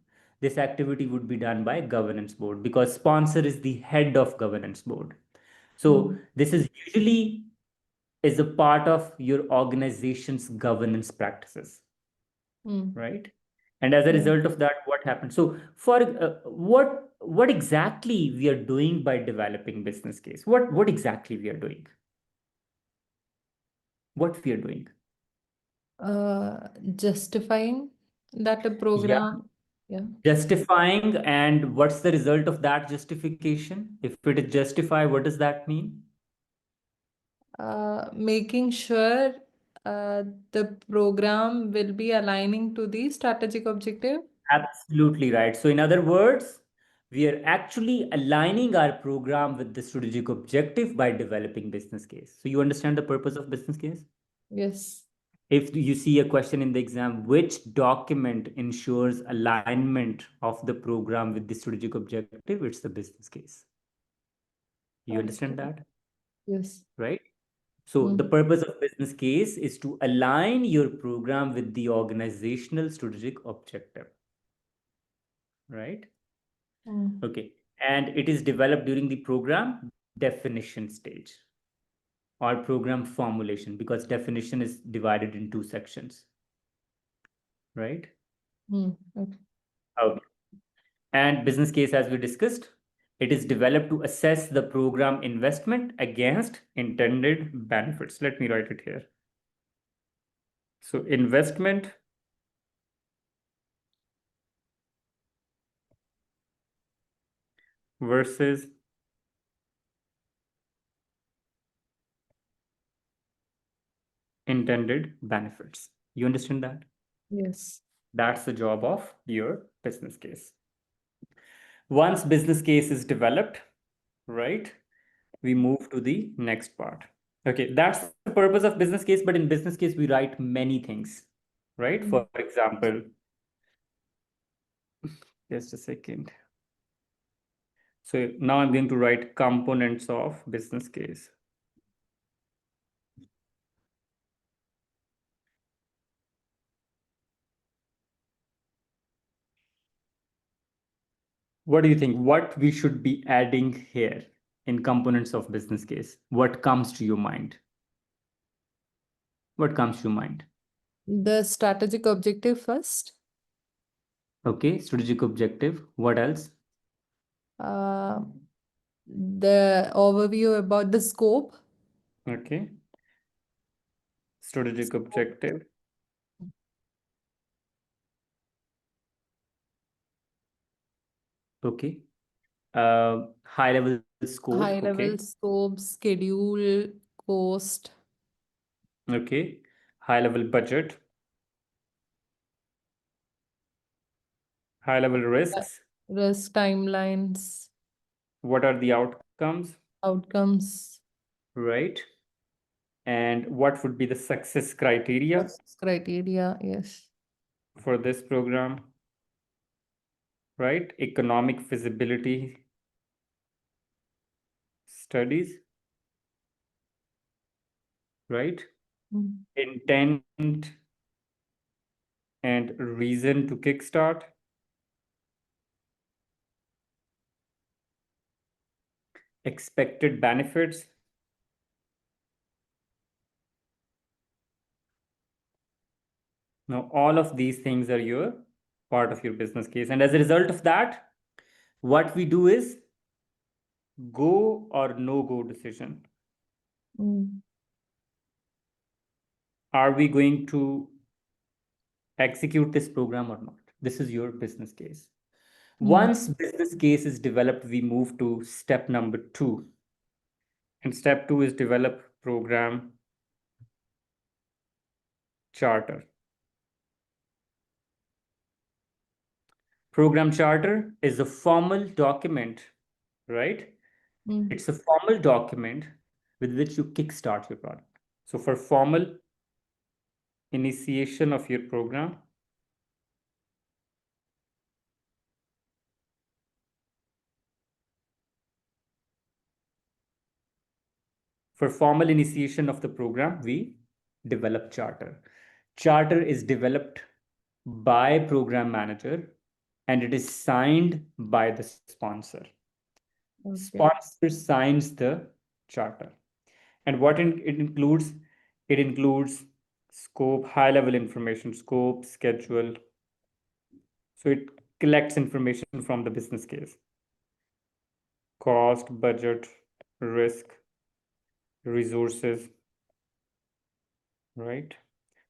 this activity would be done by governance board because sponsor is the head of governance board. So Mm. this is usually is a part of your organization's governance practices, Mm. right? And as a Yeah. result of that, what happens? So for what exactly we are doing by developing business case? What exactly we are doing? What we are doing? Justifying that a Yeah, program, yeah, justifying. And what's the result of that justification? If it is justify, what does that mean? making sure uh, the program will be aligning to the strategic objective. Absolutely right. So in other words, we are actually aligning our program with the strategic objective by developing business case. So you understand the purpose of business case? Yes. If you see a question in the exam, which document ensures alignment of the program with the strategic objective? It's the business case. You understand Okay. that, Yes. right? So the Mm. purpose of business case is to align your program with the organizational strategic objective, right? Mm. Okay. And it is developed during the program definition stage or program formulation because definition is divided in two sections, right? Mm. Okay. Okay. And business case, as we discussed, it is developed to assess the program investment against intended benefits. Let me write it here. So investment versus intended benefits. You understand that? Yes. That's the job of your business case. Once business case is developed, right, we move to the next part. Okay, that's the purpose of business case, but in business case, we write many things, right? Mm. For example, just a second. So now I'm going to write components of business case. What do you think? What we should be adding here in components of business case? What comes to your mind? What comes to your mind? The strategic objective first. Okay, strategic objective. What else? Uh, the overview about the scope. Okay, strategic objective. Okay, high level scope. High level Okay, scope, schedule, cost, okay, high level budget, high level uh, risks. risk timelines, What are the outcomes, outcomes, right? And what would be the success criteria success criteria. Yes. for this program, right? Economic feasibility studies, right? Mm. Intent and reason to kickstart, expected benefits. Now, all of these things are your part of your business case. And as a result of that, what we do is go or no go decision. Mm. Are we going to execute this program or not? This is your business case. Once business case is developed, we move to step number 2. And step 2 is develop program charter. Program charter is a formal document, right? It's a formal document with which you kickstart your product. So for formal initiation of your program, we develop charter. Charter is developed by program manager and it is signed by the sponsor. Okay. Sponsor signs the charter. And what it includes? It includes scope, high level information, scope, schedule. So it collects information from the business case. Cost, budget, risk, resources, right?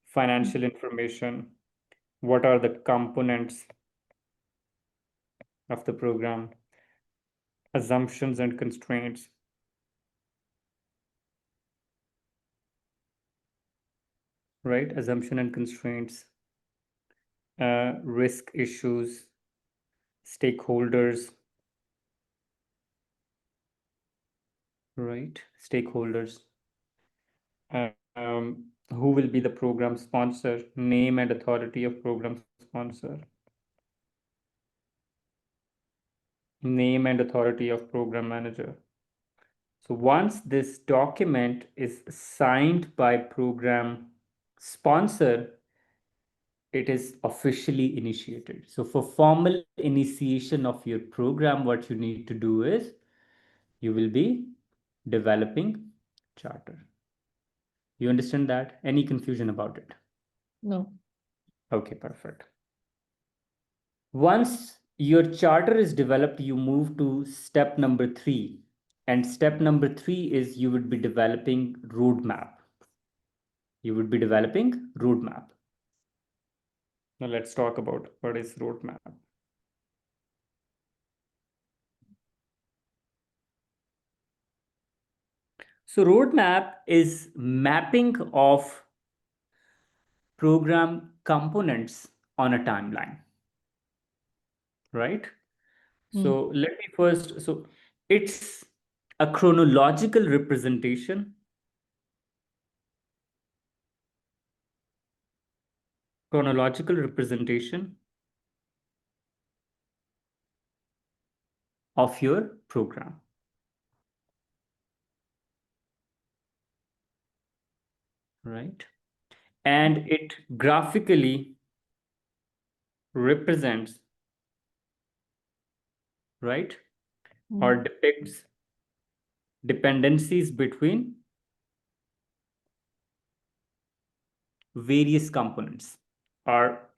Financial information. What are the components of the program? Assumptions and constraints. Right? Assumption and constraints. Risk issues, stakeholders, right? Stakeholders. Who will be the program sponsor? Name and authority of program sponsor. Name and authority of program manager. So once this document is signed by program sponsor, it is officially initiated. So for formal initiation of your program, what you need to do is you will be developing charter. You understand that? Any confusion about it? No. Okay, perfect. Once your charter is developed, you move to step number 3. And step number 3 is you would be developing roadmap. You would be developing roadmap. Now let's talk about what is roadmap. So roadmap is mapping of program components on a timeline, right? So let me first, so it's a chronological representation of your program. Right? And it graphically represents, right? Or depicts dependencies between various components or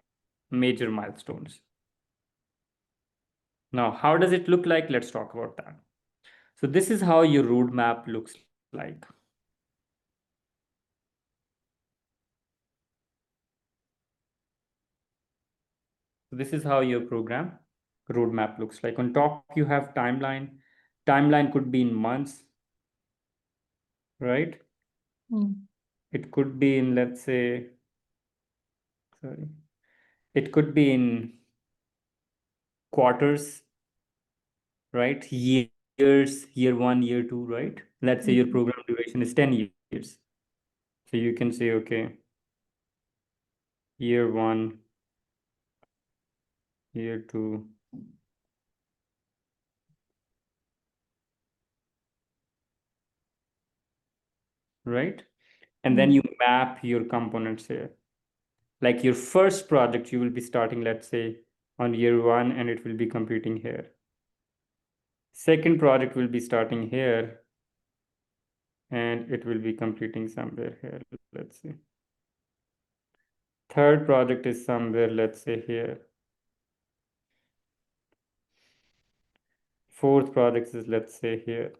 major milestones. Now, how does it look like? Let's talk about that. So this is how your roadmap looks like. So this is how your program roadmap looks like. On top, you have timeline. Timeline could be in months, right? It could be in, let's say, sorry, it could be in quarters, right? Years, year 1, year 2, right? Let's say your program duration is 10 years. So you can say, okay, year 1, year 2, right? And then you map your components here. Like your first project, you will be starting, let's say, on year 1, and it will be completing here. Second project will be starting here, and it will be completing somewhere here, let's say. Third project is somewhere, let's say, here. Fourth project is, let's say, here.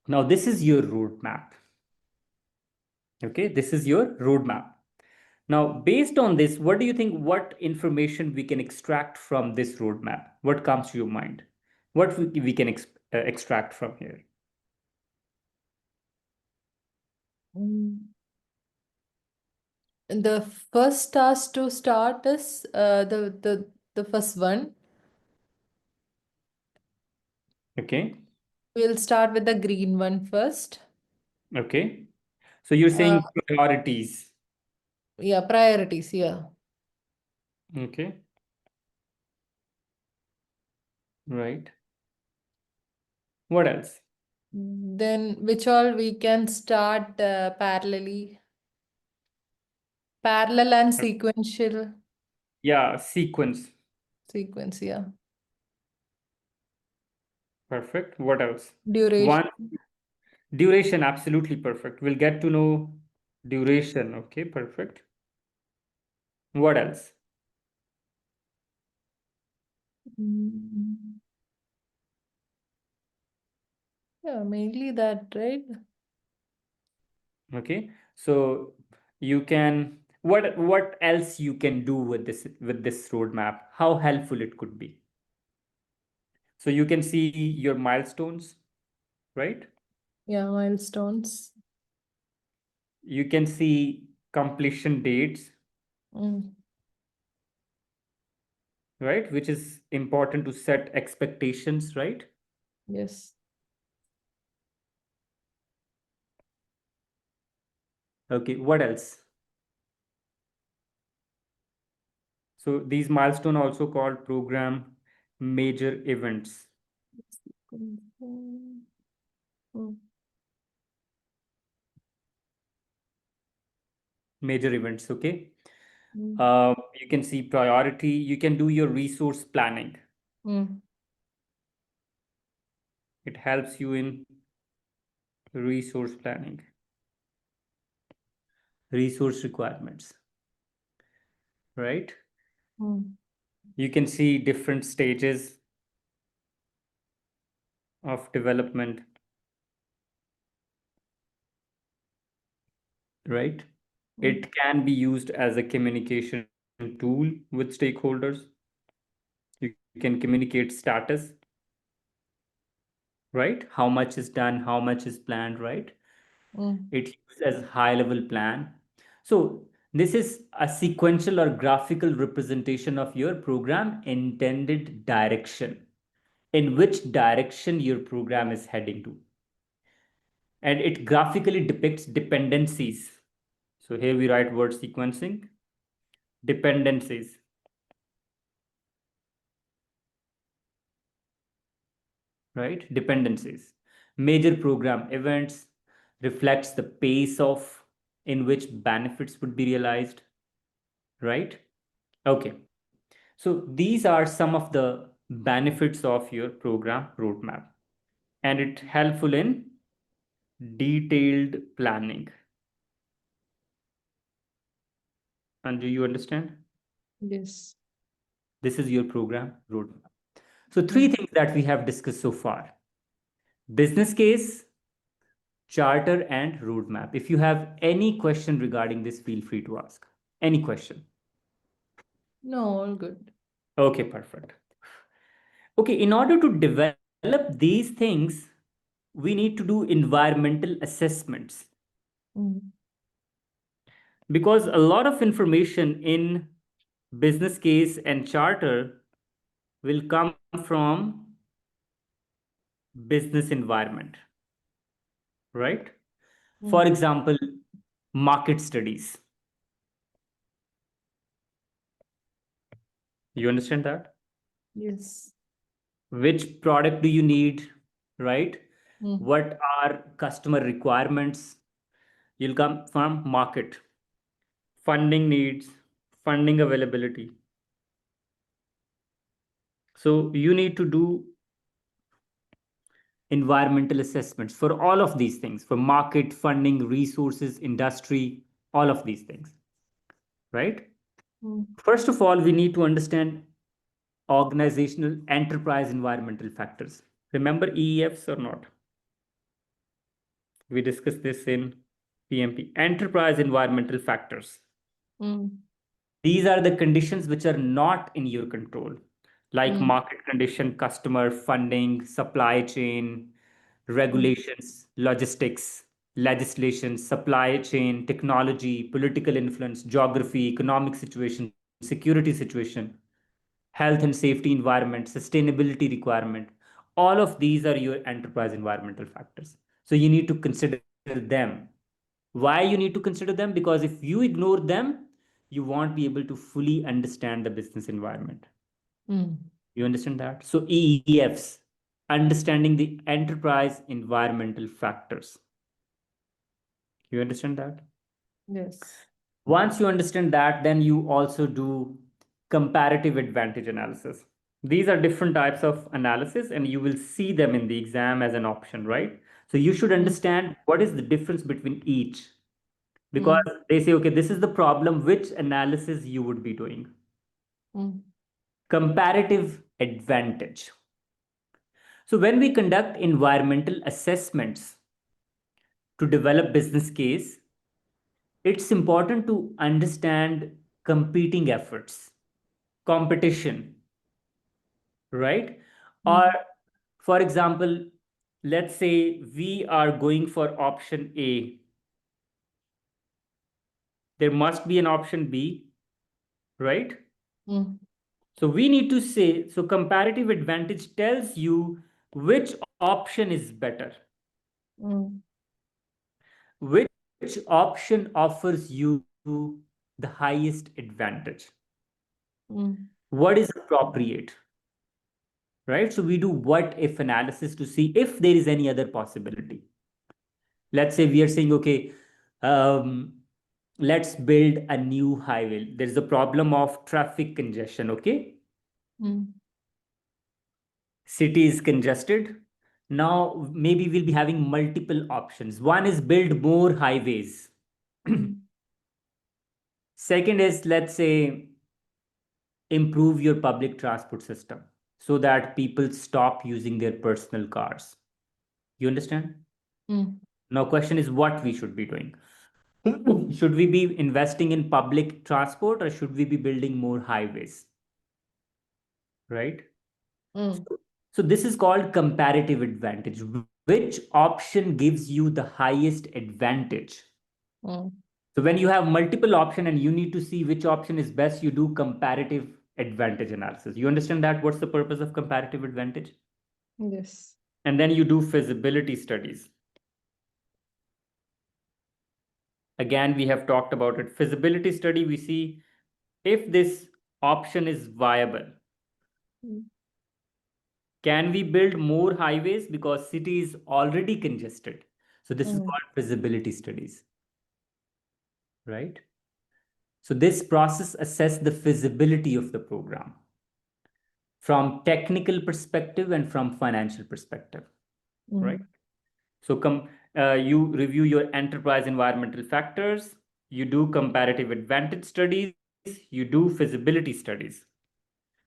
Now, this is your roadmap. Okay, this is your roadmap. Now, based on this, what do you think, what information we can extract from this roadmap? What comes to your mind? What we can extract from here? Mm. The first task to start is the first one. Okay. We'll start with the green one first. Okay. So you're Uh, saying priorities. yeah, priorities. Yeah. Okay. Right. What else? Then which all we can start parallelly, parallel and sequential Yeah, sequence. sequence. Yeah. Perfect. What else? Duration. One, duration, absolutely perfect. We'll get to know duration. Okay, perfect. What else? Mm. Yeah, mainly that, right? Okay. So you can, what else you can do with this roadmap? How helpful it could be. So you can see your milestones, right? Yeah, milestones. You can see completion dates, Mm. right? Which is important to set expectations, right? Yes. Okay, what else? So these milestone also called program major events. Mm. Mm. Major events, okay? Mm. You can see priority. You can do your resource planning. Mm. It helps you in resource planning, resource requirements, right? Mm. You can see different stages of development, right? Mm. It can be used as a communication tool with stakeholders. You can communicate status, right? How much is done, how much is planned, right? Mm. It uses as high level plan. So this is a sequential or graphical representation of your program intended direction, in which direction your program is heading to. And it graphically depicts dependencies. So here we write word sequencing, dependencies, right? Dependencies. Major program events reflects the pace of in which benefits would be realized, right? Okay. So these are some of the benefits of your program roadmap, and it helpful in detailed planning. And do you understand? Yes. This is your program roadmap. So three Mm. things that we have discussed so far: business case, charter, and roadmap. If you have any question regarding this, feel free to ask. Any question? No, all good. Okay, perfect. Okay, in order to develop these things, we need to do environmental assessments, Mm. because a lot of information in business case and charter will come from business environment, right? For Mm. example, market studies. You understand that? Yes. Which product do you need, right? Mm. What are customer requirements? You'll come from market, funding needs, funding availability. So you need to do environmental assessments for all of these things, for market, funding, resources, industry, all of these things, right? Mm. First of all, we need to understand organizational enterprise environmental factors. Remember EEFs or not? We discussed this in PMP, enterprise environmental factors. Mm. These are the conditions which are not in your control, like Mm. market condition, customer funding, supply chain, Mm. regulations, logistics, legislation, supply chain, technology, political influence, geography, economic situation, security situation, health and safety environment, sustainability requirement. All of these are your enterprise environmental factors. So you need to consider them. Why you need to consider them? Because if you ignore them, you won't be able to fully understand the business environment. Mm. You understand that? So EEFs, understanding the enterprise environmental factors. You understand that? Yes. Once you understand that, then you also do comparative advantage analysis. These are different types of analysis, and you will see them in the exam as an option, right? So you should Mm. understand what is the difference between each. Because Mm. they say, okay, this is the problem, which analysis you would be doing? Mm. Comparative advantage. So when we conduct environmental assessments to develop business case, it's important to understand competing efforts, competition, right? Or, Mm. for example, let's say we are going for option A. There must be an option B, right? Mm. So we need to say, so comparative advantage tells you which option is better, Mm. which option offers you the highest advantage, Mm. what is appropriate, right? So we do what if analysis to see if there is any other possibility. Let's say we are saying, okay, um, let's build a new highway. There's a problem of traffic congestion, okay? Mm. City is congested. Now, maybe we'll be having multiple options. One is build more highways. Mm. Second is, let's say, improve your public transport system so that people stop using their personal cars. You understand? Mm. Now, question is what we should be doing. Should we be investing in public transport or should we be building more highways? Right? Mm. So this is called comparative advantage. Which option gives you the highest advantage? Mm. So when you have multiple option and you need to see which option is best, you do comparative advantage analysis. You understand that? What's the purpose of comparative advantage? Yes. And then you do feasibility studies. Again, we have talked about it. Feasibility study, we see if this option is viable. Mm. Can we build more highways because city is already congested? So this is Mm. called feasibility studies, right? So this process assess the feasibility of the program from technical perspective and from financial perspective, right? Mm. So you review your enterprise environmental factors, you do comparative advantage studies, you do feasibility studies,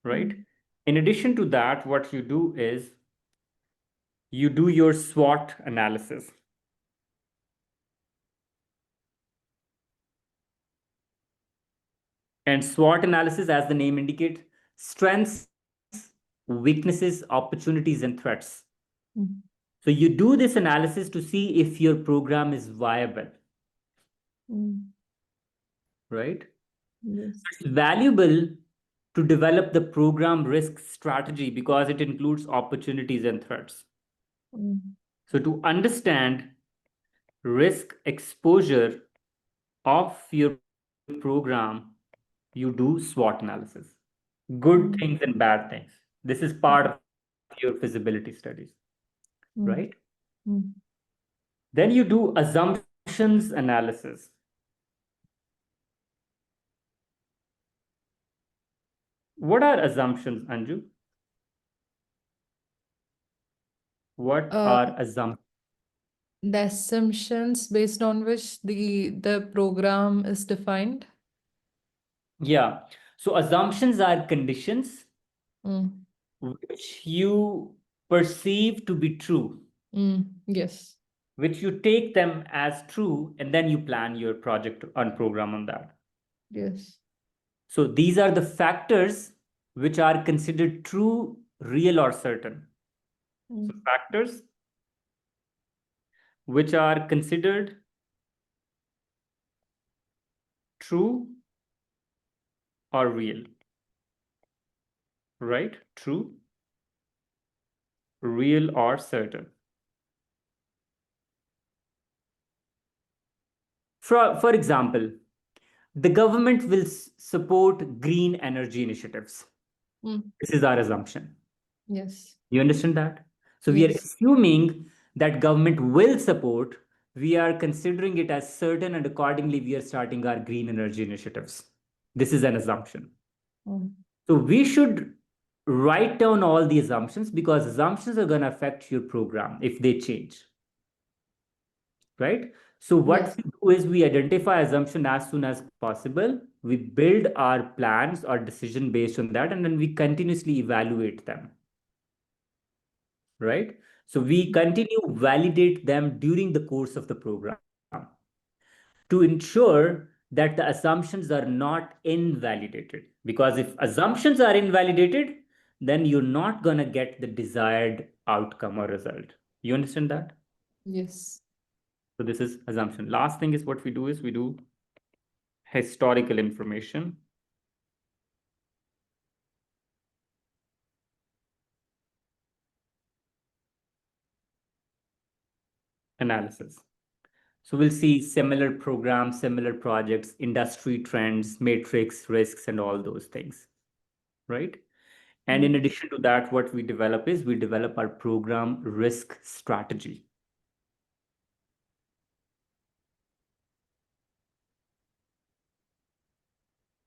right? Mm. In addition to that, what you do is you do your SWOT analysis. And SWOT analysis, as the name indicates, strengths, weaknesses, opportunities, and threats. Mm. So you do this analysis to see if your program is viable, Mm. right? Yes. It's valuable to develop the program risk strategy because it includes opportunities and threats. Mm. So to understand risk exposure of your program, you do SWOT analysis. Good Mm. things and bad things. This is part of your feasibility studies, Mm. right? Mm. Then you do assumptions analysis. What are assumptions, Anju? What Uh, are assumptions? the assumptions based on which the program is defined. Yeah. So assumptions are conditions Mm. which you perceive to be true. Mm. Yes. which you take them as true, and then you plan your project and program on that. Yes. So these are the factors which are considered true, real, or certain. So factors which are considered true or real, right? True, real, or certain. For example, the government will support green energy initiatives. This is our assumption. Yes. You understand that? So we are Yes. assuming that government will support, we are considering it as certain, and accordingly we are starting our green energy initiatives. This is an assumption. So we should write down all the assumptions, because assumptions are going to affect your program if they change. Right? So what Yes. we do is we identify assumption as soon as possible. We build our plans or decision based on that, and then we continuously evaluate them. Right? So we continue validate them during the course of the program to ensure that the assumptions are not invalidated. Because if assumptions are invalidated, then you're not going to get the desired outcome or result. You understand that? Yes. So this is assumption. Last thing is what we do is we do historical information analysis. So we'll see similar programs, similar projects, industry trends, matrix, risks, and all those things, right? And in addition to that, what we develop is we develop our program risk strategy.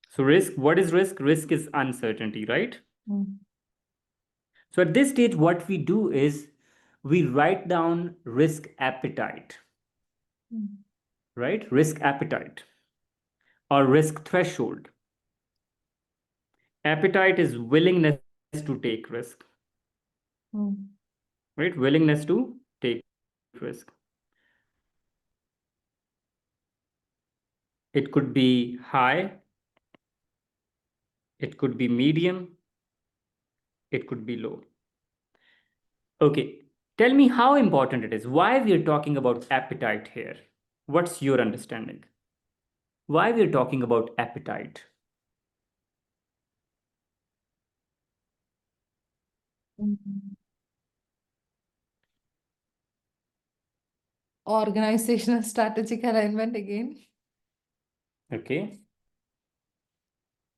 So risk, what is risk? Risk is uncertainty, right? So at this stage, what we do is we write down risk appetite, right? Risk appetite or risk threshold. Appetite is willingness to take risk, right? Willingness to take risk. It could be high, it could be medium, it could be low. Okay, tell me how important it is. Why we are talking about appetite here? What's your understanding? Why we are talking about appetite? Organizational strategic alignment again. Okay.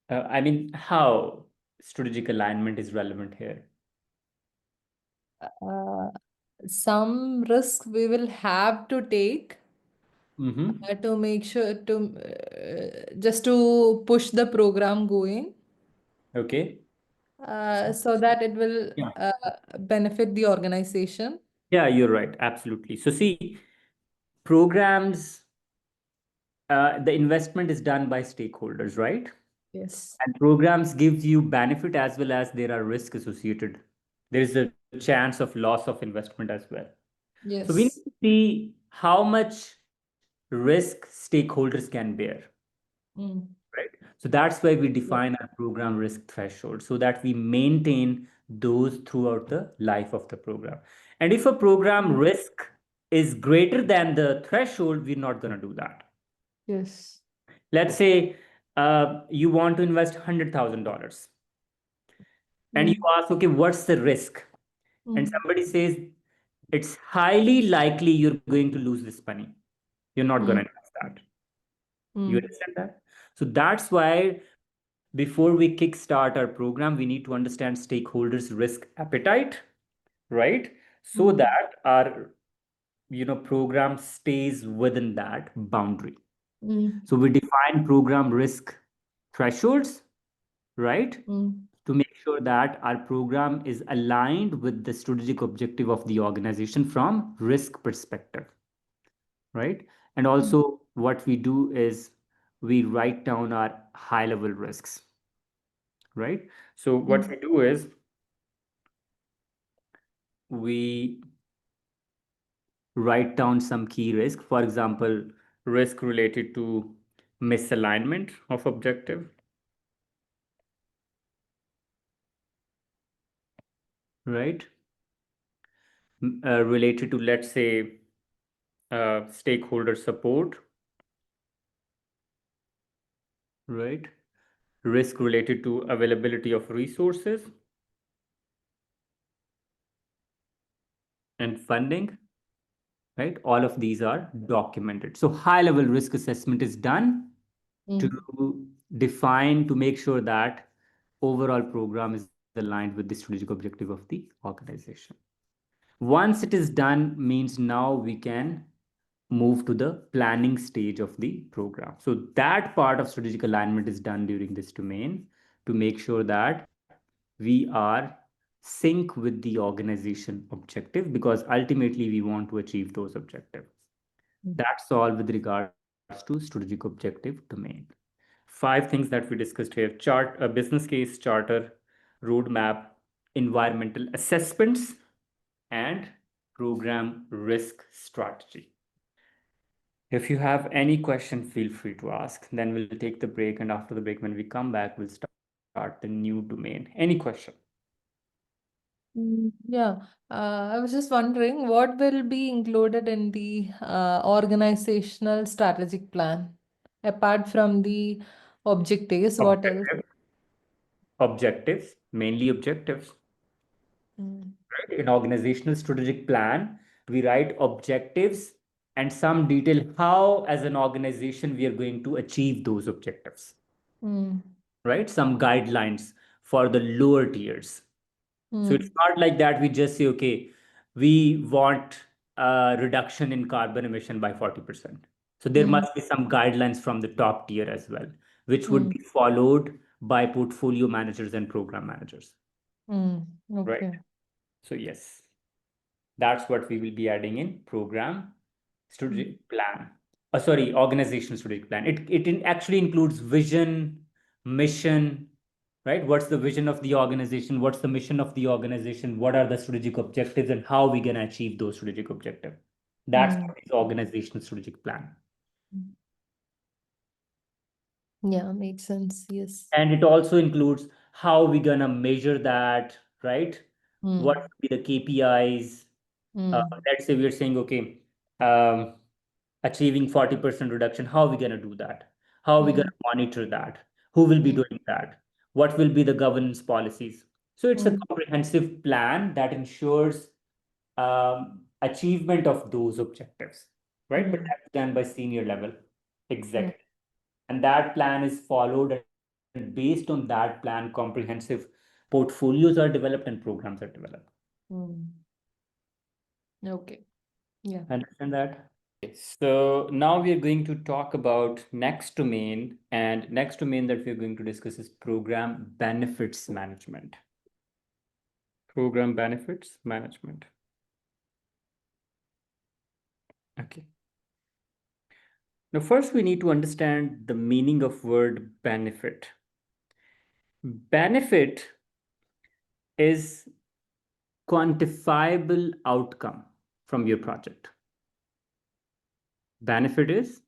I mean, how strategic alignment is relevant here? Some risk we will have to take to make sure to just to push the program going Okay. so that it will Yeah. benefit the organization. Yeah, you're right. Absolutely. So see, programs, the investment is done by stakeholders, right? Yes. And programs gives you benefit as well as there are risks associated. There is a chance of loss of investment as well. So we need Yes. to see how much risk stakeholders can bear, right? So that's why we Yeah. define our program risk threshold so that we maintain those throughout the life of the program. And if a program risk is greater than the threshold, we're not going to do that. Yes. Let's say you want to invest $100,000 and you ask, okay, what's the risk? And somebody says, it's highly likely you're going to lose this money. You're not going to invest that. You understand that? So that's why before we kickstart our program, we need to understand stakeholders' risk appetite, right? So that our program stays within that boundary. So we define program risk thresholds, right? To make sure that our program is aligned with the strategic objective of the organization from risk perspective, right? And also what we do is we write down our high level risks, right? So what we do is we write down some key risk. For example, risk related to misalignment of objective, right? Related to, let's say, stakeholder support, right? Risk related to availability of resources and funding, right? All of these are documented. So high level risk assessment is done to define, to make sure that overall program is aligned with the strategic objective of the organization. Once it is done, means now we can move to the planning stage of the program. So that part of strategic alignment is done during this domain to make sure that we are sync with the organization objective, because ultimately we want to achieve those objectives. That's all with regards to strategic objective domain. Five things that we discussed here: chart, a business case, charter, roadmap, environmental assessments, and program risk strategy. If you have any question, feel free to ask. Then we'll take the break, and after the break, when we come back, we'll start the new domain. Any question? Yeah, I was just wondering what will be included in the organizational strategic plan apart from the objectives, what else? Objectives, mainly objectives. Mm. Right? In organizational strategic plan, we write objectives and some detail how, as an organization, we are going to achieve those objectives. Mm. Right? Some guidelines for the lower tiers. So it's Mm. not like that we just say, okay, we want a reduction in carbon emission by 40%. So there Mm. must be some guidelines from the top tier as well, which would Mm. be followed by portfolio managers and program managers. Mm. Right? Okay. So yes, that's what we will be adding in program strategic plan. Sorry, organizational strategic plan. It actually includes vision, mission, right? What's the vision of the organization? What's the mission of the organization? What are the strategic objectives, and how we gonna achieve those strategic objectives? That's Mm. what is organizational strategic plan. Yeah, makes sense. Yes. And it also includes how we gonna measure that, right? What Mm. would be the KPIs? Mm. Let's say we're saying, okay, um, achieving 40% reduction, how are we going to do that? How are we going Mm. to monitor that? Who will be Mm. doing that? What will be the governance policies? So it's a Mm. comprehensive plan that ensures achievement of those objectives, right? But Mm. that's done by senior level Mm. executive. And that plan is followed, and based on that plan, comprehensive portfolios are developed and programs are developed. Mm. Okay. Yeah. Understand that? So now we are going to talk about next domain, and next domain that we're going to discuss is program benefits management. Program benefits management. Okay. Now, first we need to understand the meaning of word benefit. Benefit is quantifiable outcome from your project. Benefit is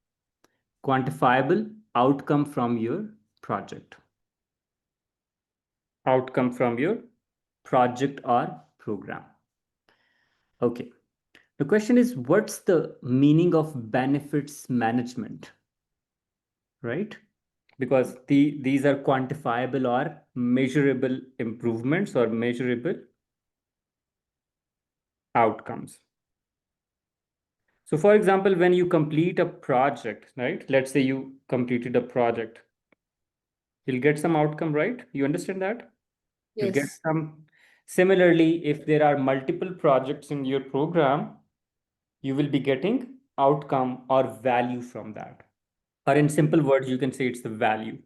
quantifiable outcome from your project. Outcome from your project or program. Okay. The question is, what's the meaning of benefits management? Right? Because these are quantifiable or measurable improvements or measurable outcomes. So for example, when you complete a project, right? Let's say you completed a project, you'll get some outcome, right? You understand that? You'll get Yes. some. Similarly, if there are multiple projects in your program, you will be getting outcome or value from that. Or in simple words, you can say it's the value.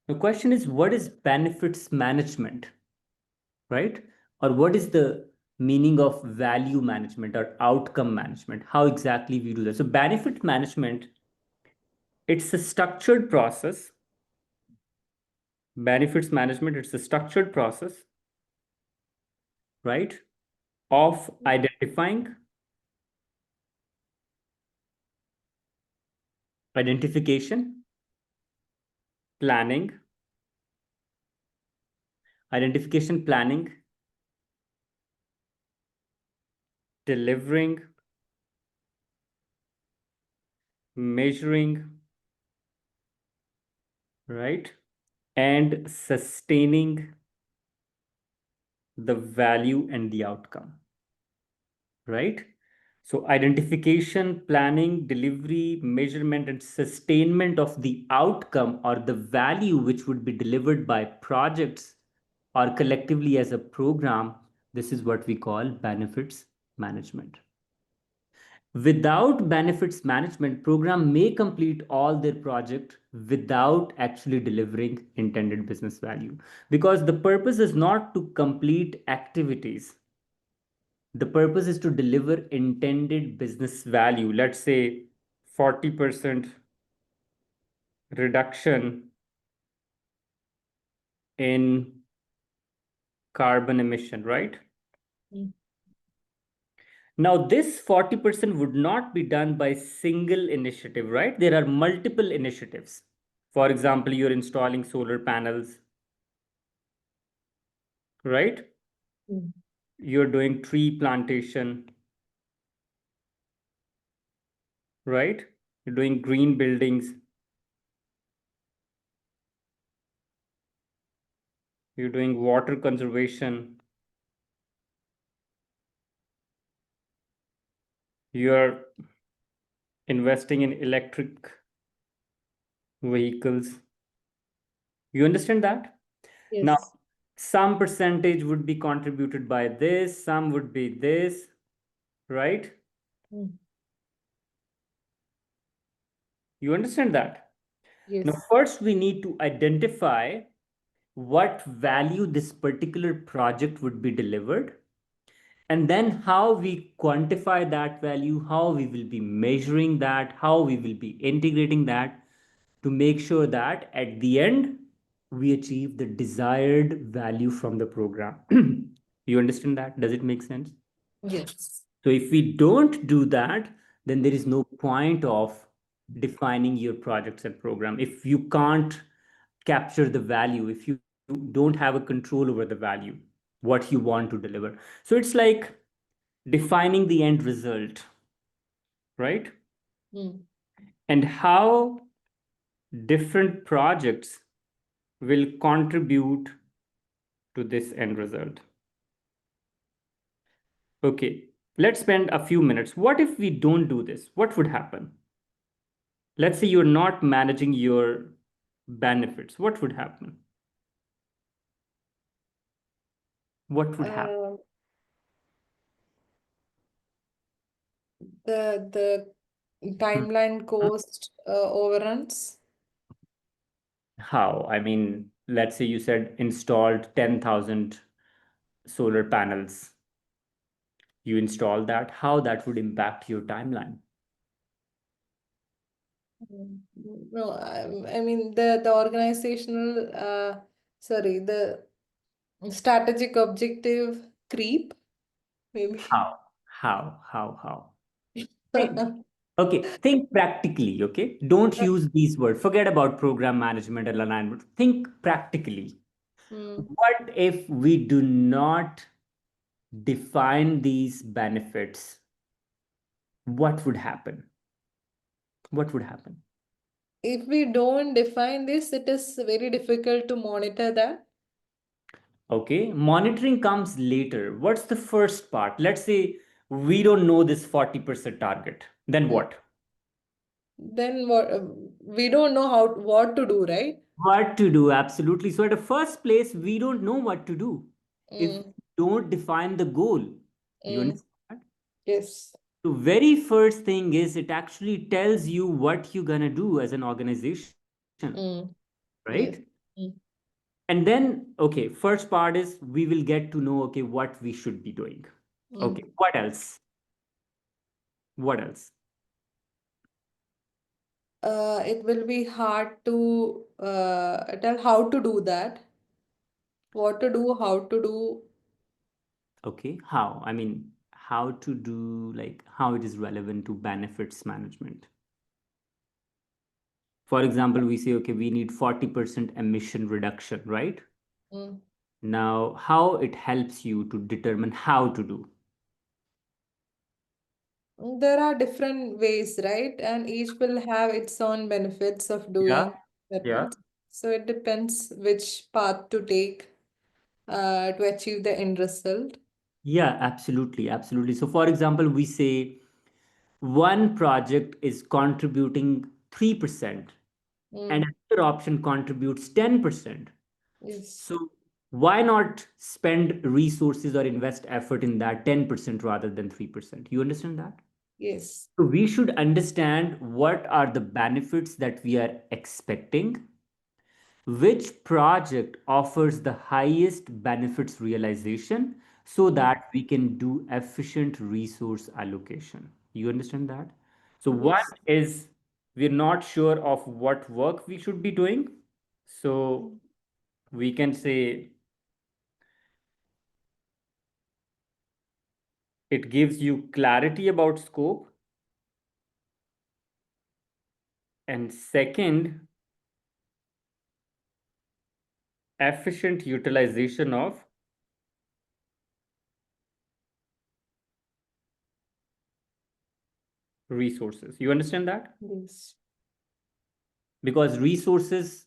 The question is, what is benefits management, right? Or what is the meaning of value management or outcome management? How exactly we do that? So benefit management, it's a structured process. Benefits management, it's a structured process, right? of identifying, identification, planning, identification, planning, delivering, measuring, right? And sustaining the value and the outcome, right? So identification, planning, delivery, measurement, and sustainment of the outcome or the value which would be delivered by projects or collectively as a program, this is what we call benefits management. Without benefits management, program may complete all their project without actually delivering intended business value, because the purpose is not to complete activities. The purpose is to deliver intended business value. Let's say 40% reduction in carbon emission, right? Mm. Now, this 40% would not be done by single initiative, right? There are multiple initiatives. For example, you're installing solar panels, right? Mm. You're doing tree plantation, right? You're doing green buildings, you're doing water conservation, you're investing in electric vehicles. You understand that? Now, Yes. some percentage would be contributed by this, some would be this, right? Mm. You understand that? Now, Yes. first we need to identify what value this particular project would be delivered, and then how we quantify that value, how we will be measuring that, how we will be integrating that to make sure that at the end we achieve the desired value from the program. You understand that? Does it make sense? Yes. So if we don't do that, then there is no point of defining your projects and program. If you can't capture the value, if you don't have a control over the value, what you want to deliver. So it's like defining the end result, right? Mm. And how different projects will contribute to this end result. Okay, let's spend a few minutes. What if we don't do this? What would happen? Let's say you're not managing your benefits. What would happen? What would happen? Uh, the timeline cost overruns. How? I mean, let's say you said installed 10,000 solar panels. You install that, how that would impact your timeline? Mm. No, I mean the organizational sorry, the strategic objective creep, maybe. How? How? Think. Okay, think practically, okay? Don't use these words. Forget about program management and alignment. Think practically. Mm. What if we do not define these benefits? What would happen? What would happen? If we don't define this, it is very difficult to monitor that. Okay, monitoring comes later. What's the first part? Let's say we don't know this 40% target. Then Mm. what? Then what we don't know what to do, right? What to do? Absolutely. So, at the first place, we don't know what to do if we Mm. don't define the goal. You Mm. understand? Yes. The very first thing is it actually tells you what you're gonna do as an organization, Mm. Yes. right? Mm. And then, okay, first part is we will get to know, okay, what we should be doing. Mm. Okay, what else? What else? It will be hard to tell how to do that, what to do, how to do. Okay, how? I mean, how to do, like, how it is relevant to benefits management. For example, we say, okay, we need 40% emission reduction, right? Mm. Now, how it helps you to determine how to do. There are different ways, right? And each will have its own benefits of Yeah, doing yeah. that. So it depends which path to take to achieve the end result. Yeah, absolutely, absolutely. So, for example, we say one project is contributing 3% and Mm. another option contributes 10%. Yes. So, why not spend resources or invest effort in that 10% rather than 3%? You understand that? Yes. So, we should understand what are the benefits that we are expecting, which project offers the highest benefits realization so Mm. that we can do efficient resource allocation. You understand that? So one Yes. is we're not sure of what work we should be doing. So Mm. we can say it gives you clarity about scope. And second, efficient utilization of resources. You understand that? Yes. Because resources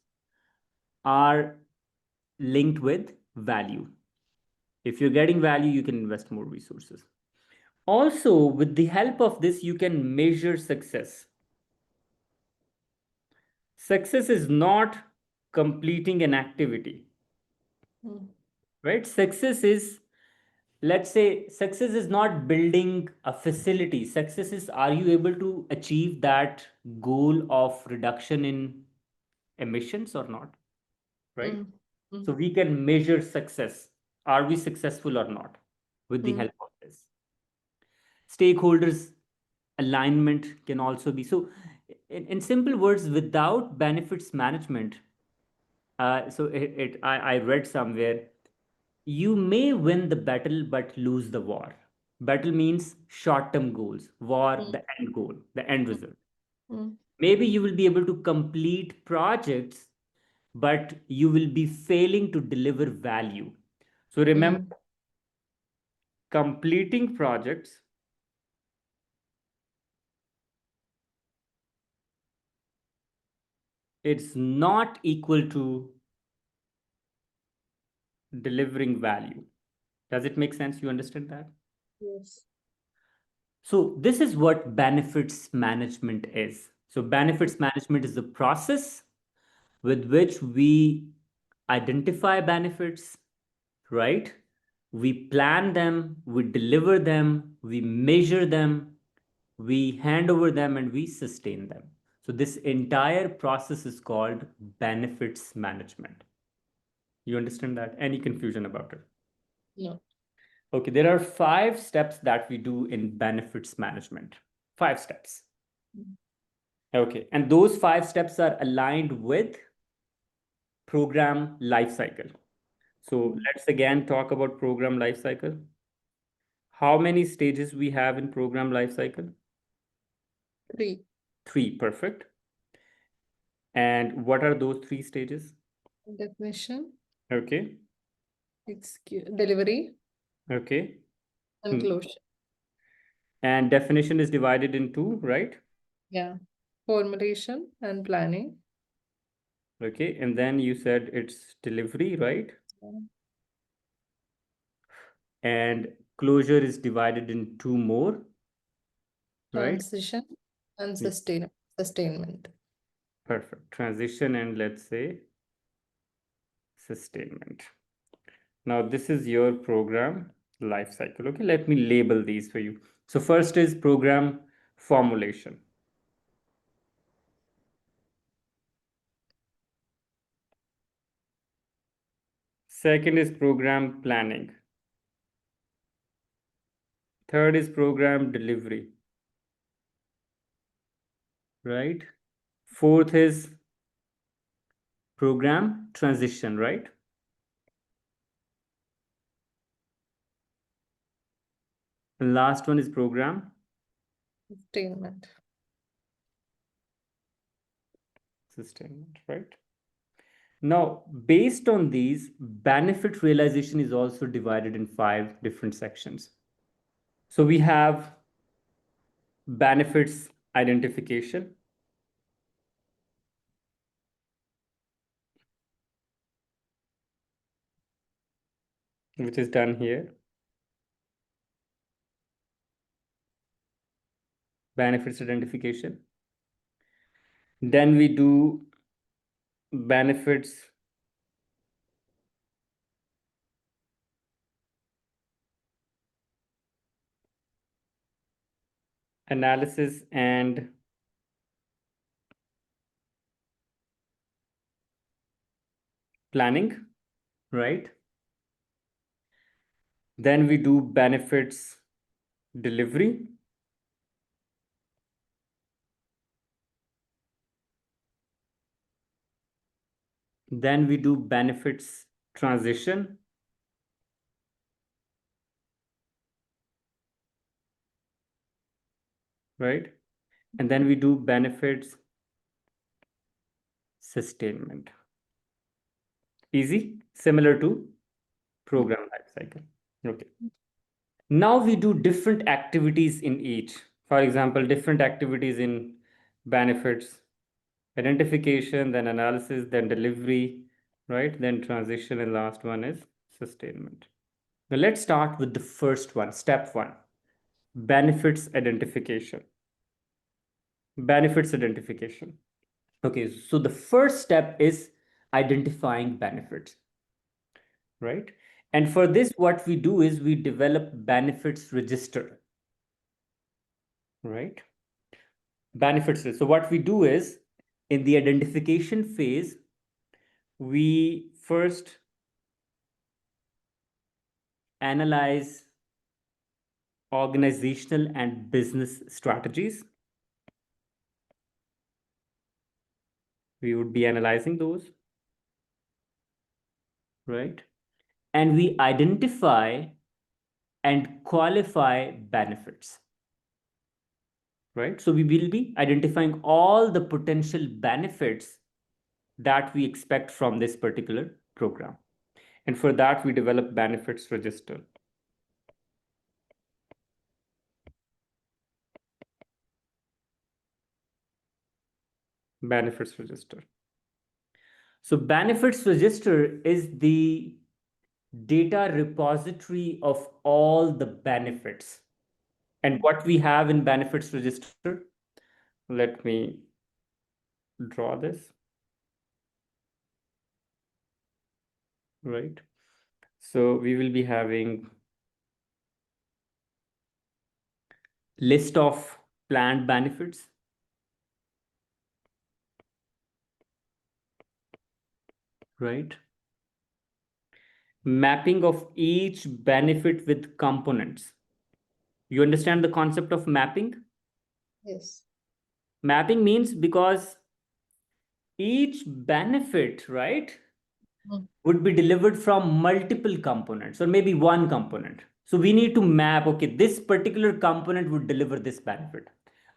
are linked with value. If you're getting value, you can invest more resources. Also, with the help of this, you can measure success. Success is not completing an activity, Mm. right? Success is, let's say, success is not building a facility. Success is, are you able to achieve that goal of reduction in emissions or not, right? Mm. So Mm. we can measure success. Are we successful or not with the Mm. help of this? Stakeholders alignment can also be so in simple words, without benefits management, I read somewhere, you may win the battle but lose the war. Battle means short-term goals, war Mm. the end goal, the end result. Mm. Maybe you will be able to complete projects, but you will be failing to deliver value. So remember, Mm. completing projects it's not equal to delivering value. Does it make sense? You understand that? Yes. So, this is what benefits management is. So, benefits management is the process with which we identify benefits, right? We plan them, we deliver them, we measure them, we hand over them, and we sustain them. So, this entire process is called benefits management. You understand that? Any confusion about it? No. Okay, there are 5 steps that we do in benefits management. 5 steps. Mm. Okay, and those 5 steps are aligned with program lifecycle. So Mm. let's again talk about program lifecycle. How many stages we have in program lifecycle? 3. 3, perfect. And what are those 3 stages? Definition, Okay, delivery, and okay. Hmm. closure. And definition is divided in 2, right? Yeah. Formulation and planning. Okay, and then you said it's delivery, right? Yeah. And closure is divided in 2 more, right? Transition and Yeah, sustainment. perfect. Transition and let's say sustainment. Now, this is your program life cycle. Okay, let me label these for you. So, first is program formulation. Second is program planning. Third is program delivery, right? Fourth is program transition, right? And last one is program Sustainment. sustainment, right? Now, based on these, benefit realization is also divided in 5 different sections. So we have benefits identification, which is done here. Benefits identification. Then we do benefits analysis and planning, right? Then we do benefits delivery. Then we do benefits transition. Right? And then we do benefits sustainment. Easy, similar to program life cycle. Okay. Now we do different activities in each. For example, different activities in benefits identification, then analysis, then delivery, right? Then transition, and last one is sustainment. Now let's start with the first one, step 1, benefits identification. Benefits identification. Okay, so the first step is identifying benefits, right? And for this, what we do is we develop benefits register, right? Benefits. So what we do is in the identification phase, we first analyze organizational and business strategies. We would be analyzing those, right? And we identify and qualify benefits, right? So we will be identifying all the potential benefits that we expect from this particular program. And for that, we develop benefits register. Benefits register. So benefits register is the data repository of all the benefits. And what we have in benefits register, let me draw this, right? So we will be having list of planned benefits, right? Mapping of each benefit with components. You understand the concept of mapping? Yes. Mapping means because each benefit, right, would be delivered from multiple components or maybe one component. So we need to map, okay, this particular component would deliver this benefit.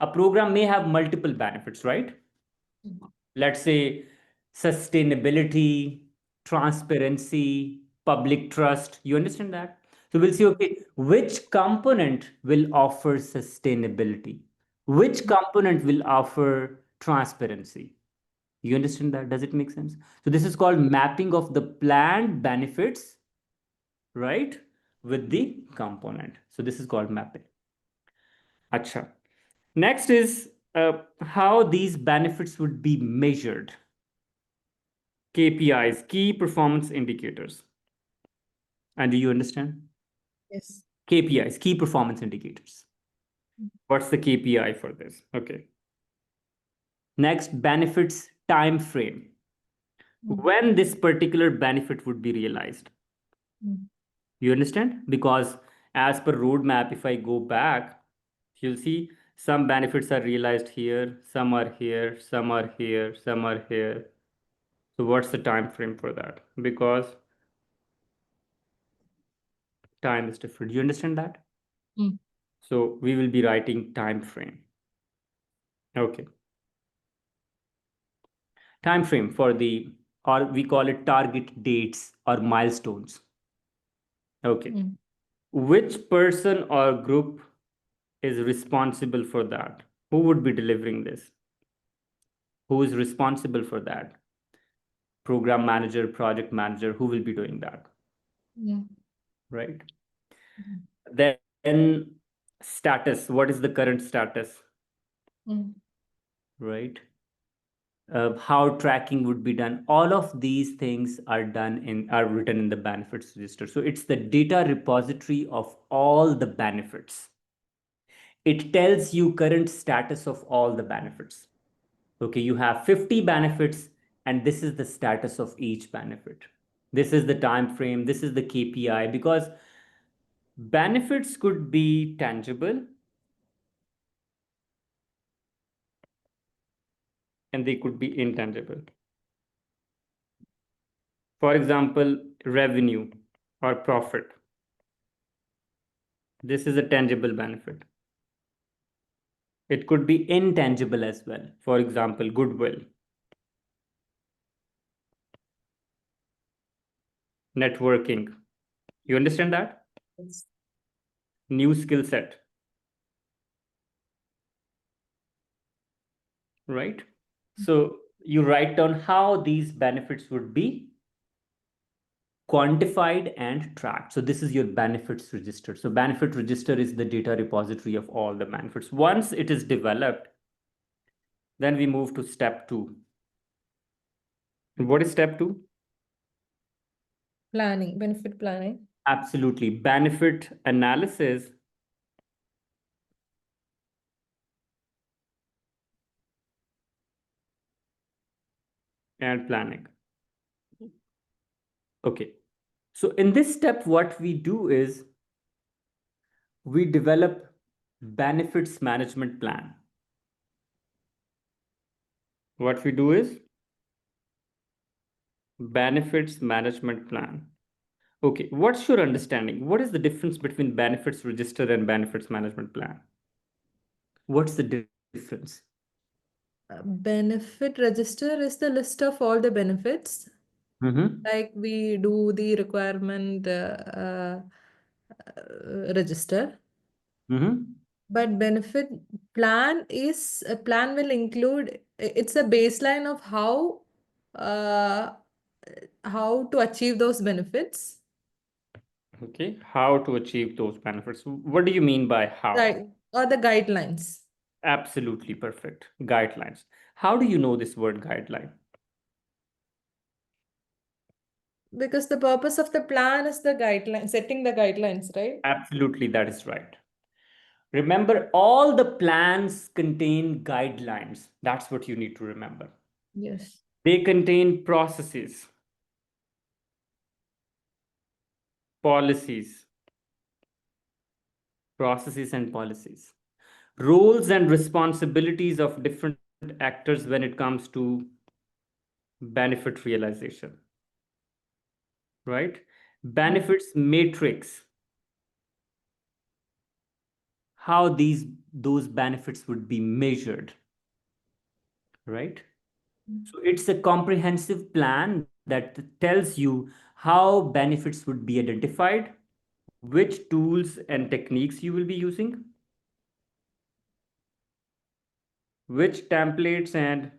A program may have multiple benefits, right? Let's say sustainability, transparency, public trust. You understand that? So we'll see, okay, which component will offer sustainability? Which component will offer transparency? You understand that? Does it make sense? So this is called mapping of the planned benefits, right, with the component. So this is called mapping. Acha. Next is how these benefits would be measured. KPIs, key performance indicators. And do you understand? Yes. KPIs, key performance indicators. What's the KPI for this? Okay. Next, benefits time frame. When this particular benefit would be realized. You understand? Because as per roadmap, if I go back, you'll see some benefits are realized here, some are here, some are here, some are here. So what's the time frame for that? Because time is different. You understand that? So we will be writing time frame. Okay. Time frame for the, or we call it target dates or milestones. Okay. Which person or group is responsible for that? Who would be delivering this? Who is responsible for that? Program manager, project manager, who will be doing that? Right? Then status, what is the current status? Right? How tracking would be done. All of these things are written in the benefits register. So it's the data repository of all the benefits. It tells you current status of all the benefits. Okay, you have 50 benefits, and this is the status of each benefit. This is the time frame, this is the KPI, because benefits could be tangible and they could be intangible. For example, revenue or profit. This is a tangible benefit. It could be intangible as well. For example, goodwill, networking. You understand that? Yes. New skill set, right? So you write down how these benefits would be quantified and tracked. So this is your benefits register. So benefit register is the data repository of all the benefits. Once it is developed, then we move to step 2. And what is step 2? Planning, benefit planning. Absolutely. Benefit analysis and planning. Okay. So in this step, what we do is we develop benefits management plan. What we do is benefits management plan. Okay, what's your understanding? What is the difference between benefits register and benefits management plan? What's the difference? Benefit register is the list of all the benefits. Mm-hmm. Like we do the requirement register. Mm-hmm. But benefit plan is a plan will include it's a baseline of uh, how to achieve those benefits. Okay, how to achieve those benefits? What do you mean by how? Right. Or the guidelines. Absolutely perfect. Guidelines. How do you know this word guideline? Because the purpose of the plan is the guideline, setting the guidelines, right? Absolutely, that is right. Remember, all the plans contain guidelines. That's what you need to remember. Yes. They contain policies, processes and policies, roles and responsibilities of different actors when it comes to benefit realization, right? Benefits matrix, how those benefits would be measured, right? So it's a comprehensive plan that tells you how benefits would be identified, which tools and techniques you will be using, which templates and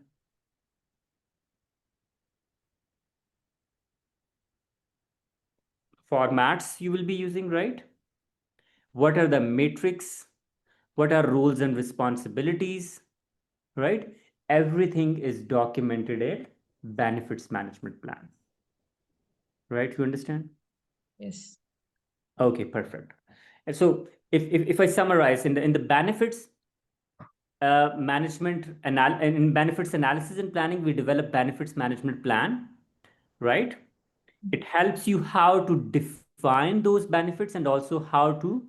formats you will be using, right? What are the metrics? What are roles and responsibilities, right? Everything is documented in benefits management plan, right? You understand? Yes. Okay, perfect. And so if I summarize in the benefits in benefits analysis and planning, we develop benefits management plan, right? It helps you how to define those benefits and also how to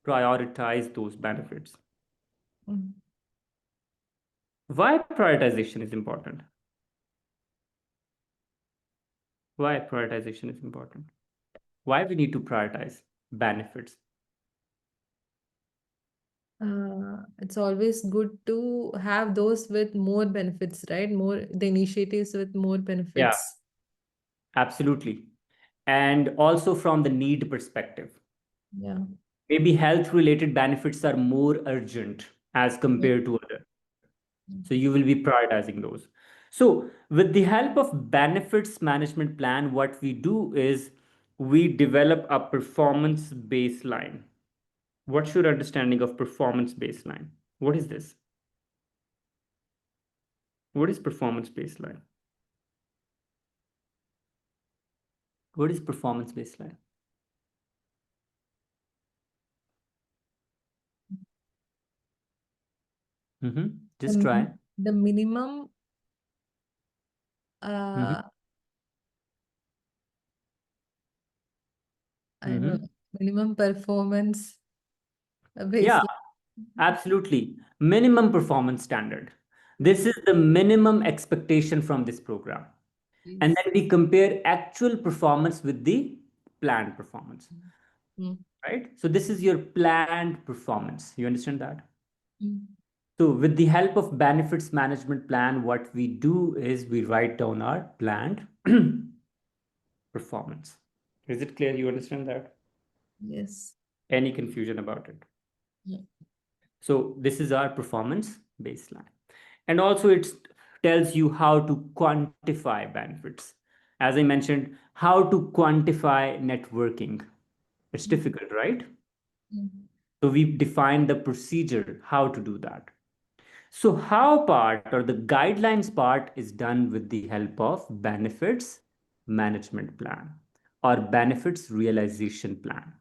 prioritize those benefits. Why prioritization is important? Why prioritization is important? Why we need to prioritize benefits? It's always good to have those with more benefits, right? More the initiatives with more Yeah, benefits. absolutely. And also from the need perspective, Yeah. maybe health related benefits are more urgent as Mm, compared to other. So mm, you will be prioritizing those. So with the help of benefits management plan, what we do is we develop a performance baseline. What's your understanding of performance baseline? What is this? What is performance baseline? What is performance baseline? Just try. the minimum Mm-hmm. uh I don't know, Mm-hmm. minimum performance Yeah, baseline. absolutely. Minimum performance standard. This is the minimum expectation from this program. And Yes. then we compare actual performance with the planned performance, Mm, right? So this is your planned performance. You understand that? mm. So with the help of benefits management plan, what we do is we write down our planned performance. Is it clear? You understand that? Yes. Any confusion about it? Yeah. So this is our performance baseline. And also it tells you how to quantify benefits. As I mentioned, how to quantify networking. It's Mm, difficult, right? mm, So we define the procedure, how to do that. So how part or the guidelines part is done with the help of benefits management plan or benefits realization plan,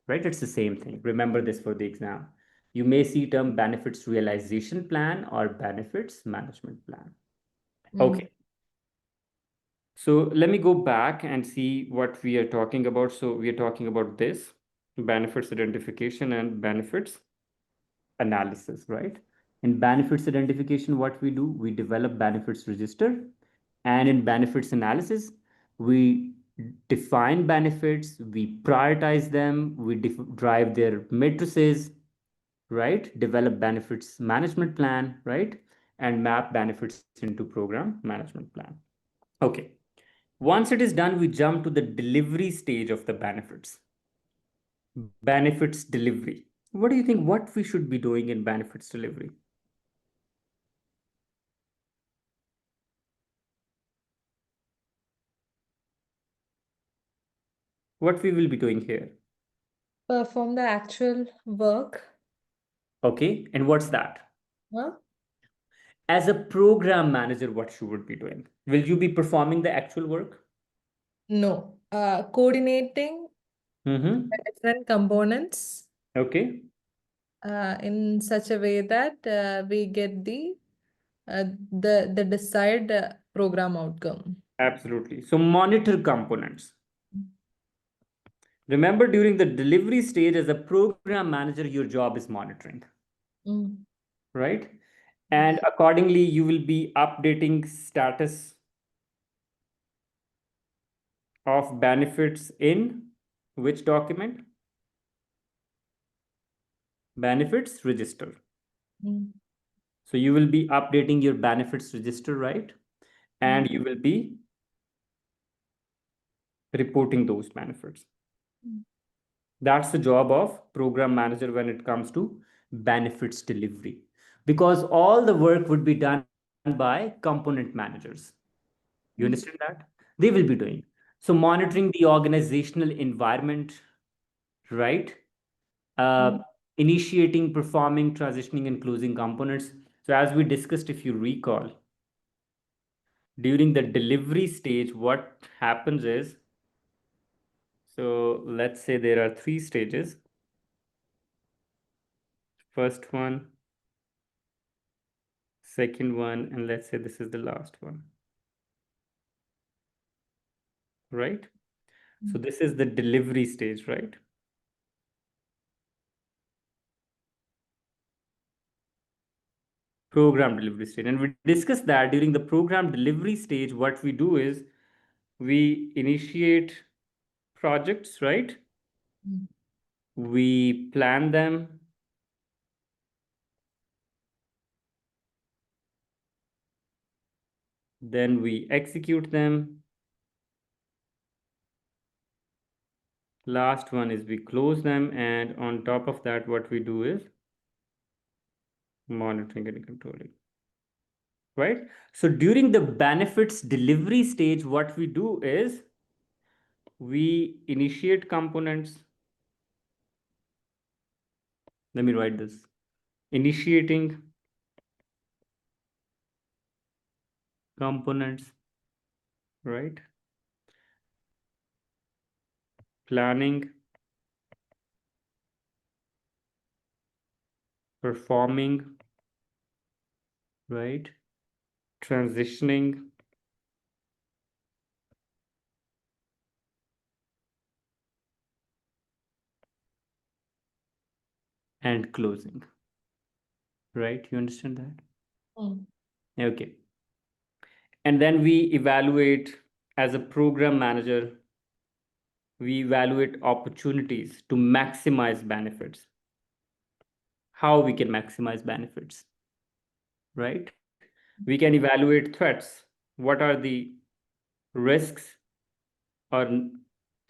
right? It's the same thing. Remember this for the exam. You may see term benefits realization plan or benefits management plan. mm, Okay. So let me go back and see what we are talking about. So we are talking about this benefits identification and benefits analysis, right? In benefits identification, what we do, we develop benefits register. And in benefits analysis, we define benefits, we prioritize them, we drive their matrices, right? Develop benefits management plan, right? And map benefits into program management plan. Okay. Once it is done, we jump to the delivery stage of the benefits. Benefits delivery. What do you think what we should be doing in benefits delivery? What we will be doing here? Perform the actual work. Okay. And what's that? Huh? As a program manager, what you would be doing? Will you be performing the actual work? No. Coordinating Mm-hmm. the different components Okay. in such a way that we get the desired program outcome. Absolutely. So monitor components. Remember, during the delivery stage, as a program manager, your job is monitoring, Mm. right? And accordingly, you will be updating status of benefits in which document? Benefits register. Mm. So you will be updating your benefits register, right? Mm. And you will be reporting those benefits. Mm. That's the job of program manager when it comes to benefits delivery. Because all the work would be done by component managers. You Mm. understand that? They will be doing. So monitoring the organizational environment, right? Uh, Mm. initiating, performing, transitioning, and closing components. So as we discussed, if you recall, during the delivery stage, what happens is, so let's say there are three stages. First one, second one, and let's say this is the last one, right? So this is the delivery stage, right? Program delivery stage. And we discussed that during the program delivery stage, what we do is we initiate projects, right? Mm. We plan them, Then we execute them. Last one is we close them, and on top of that, what we do is monitoring and controlling, right? So during the benefits delivery stage, what we do is we initiate components. Let me write this. Initiating components, right? Planning, performing, right? Transitioning, and closing, right? You understand that? Mm. Okay. And then we evaluate as a program manager, we evaluate opportunities to maximize benefits. How we can maximize benefits, right? We can evaluate threats. What are the risks or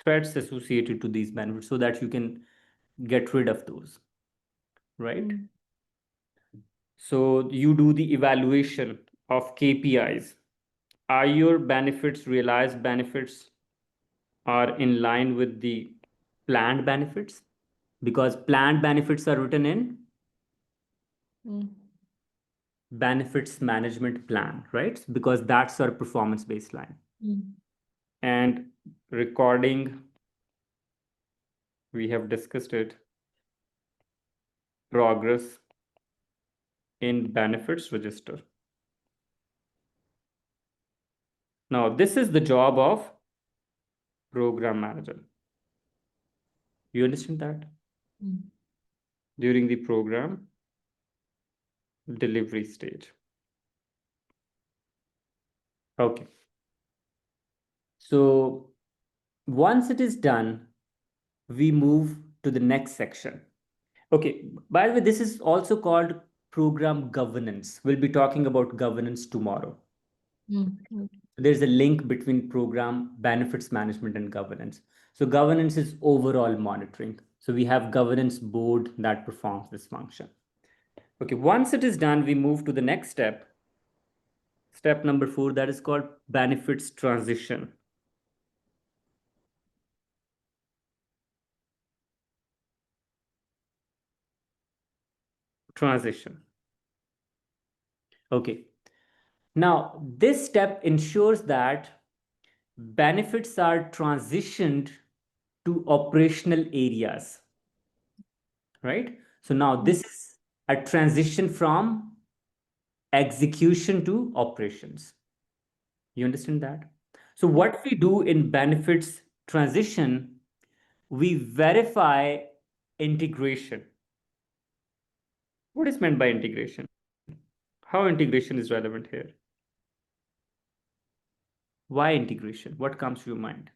threats associated to these benefits so that you can get rid of those, right? Mm. So you do the evaluation of KPIs. Are your benefits, realized benefits, are in line with the planned benefits? Because planned benefits are written in Mm. benefits management plan, right? Because that's our performance baseline. Mm. And recording, we have discussed it, progress in benefits register. Now, this is the job of program manager. You understand that? Mm. During the program delivery stage. Okay. So once it is done, we move to the next section. Okay. By the way, this is also called program governance. We'll be talking about governance tomorrow. Mm. Mm. There's a link between program benefits management and governance. So governance is overall monitoring. So we have governance board that performs this function. Okay, once it is done, we move to the next step. Step number 4, that is called benefits transition. Transition. Okay. Now, this step ensures that benefits are transitioned to operational areas, right? So now Mm. this is a transition from execution to operations. You understand that? So what we do in benefits transition, we verify integration. What is meant by integration? How integration is relevant here? Why integration? What comes to your mind?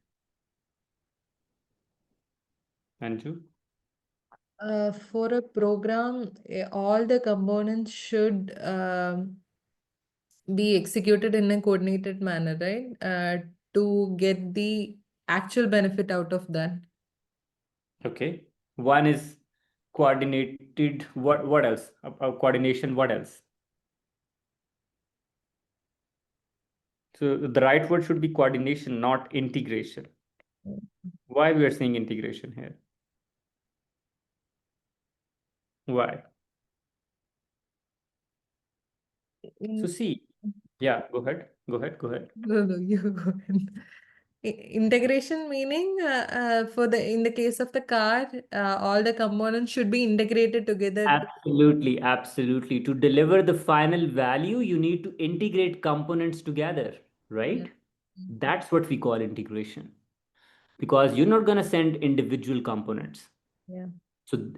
Anju? For a program, all the components should be executed in a coordinated manner, right? To get the actual benefit out of that. Okay. One is coordinated. What else? Coordination. What else? So the right word should be coordination, not integration. Why we are saying integration here? Why? So In, see, yeah, go ahead. Go ahead. Go ahead. no, no, you go ahead. Integration meaning for the in the case of the car, all the components should be integrated together. Absolutely, absolutely. To deliver the final value, you need to integrate components together, Yeah. right? That's what we call integration. Because you're not going to send individual components. Yeah. So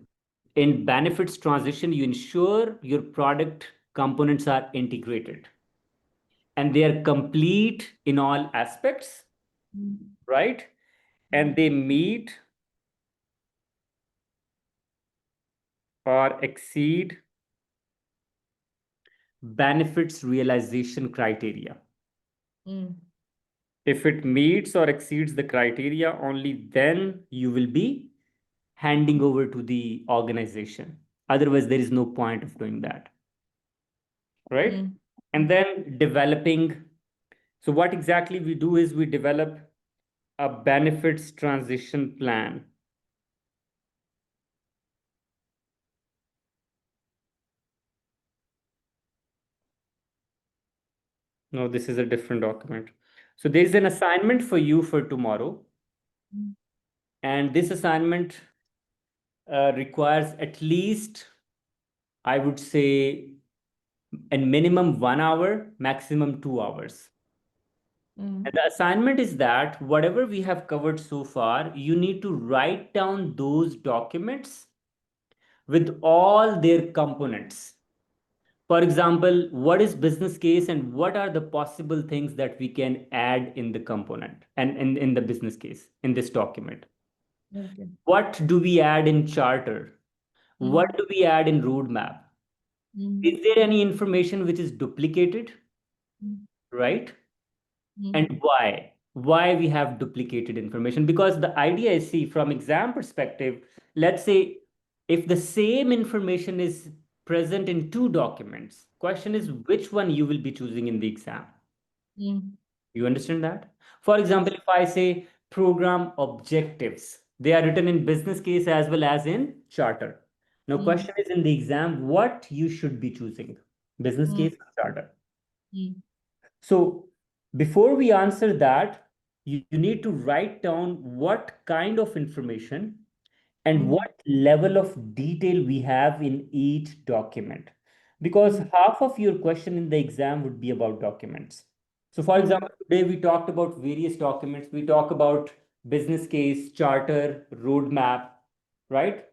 in benefits transition, you ensure your product components are integrated and they are complete in all aspects, Mm. right? And they meet or exceed benefits realization criteria. Mm. If it meets or exceeds the criteria, only then you will be handing over to the organization. Otherwise, there is no point of doing that, right? Mm. And then developing. So, what exactly we do is we develop a benefits transition plan. No, this is a different document. So, there is an assignment for you for tomorrow. Mm. And this assignment requires at least, I would say, a minimum 1 hour, maximum 2 hours. Mm. And the assignment is that whatever we have covered so far, you need to write down those documents with all their components. For example, what is business case and what are the possible things that we can add in the component and in the business case in this document? Okay. What do we add in charter? What Mm. do we add in roadmap? Mm. Is there any information which is duplicated, Mm. right? Mm. And why we have duplicated information? Because the idea is, see, from exam perspective, let's say if the same information is present in two documents, question is which one you will be choosing in the exam. Mm. You understand that? For Yes. example, if I say program objectives, they are written in business case as well as in charter. Now Mm. question is in the exam what you should be choosing, business Mm. case or charter. Mm. So before we answer that, you need to write down what kind of information and Mm. what level of detail we have in each document. Because Mm. half of your question in the exam would be about documents. So for Mm. example, today we talked about various documents. We talk about business case, charter, roadmap, right?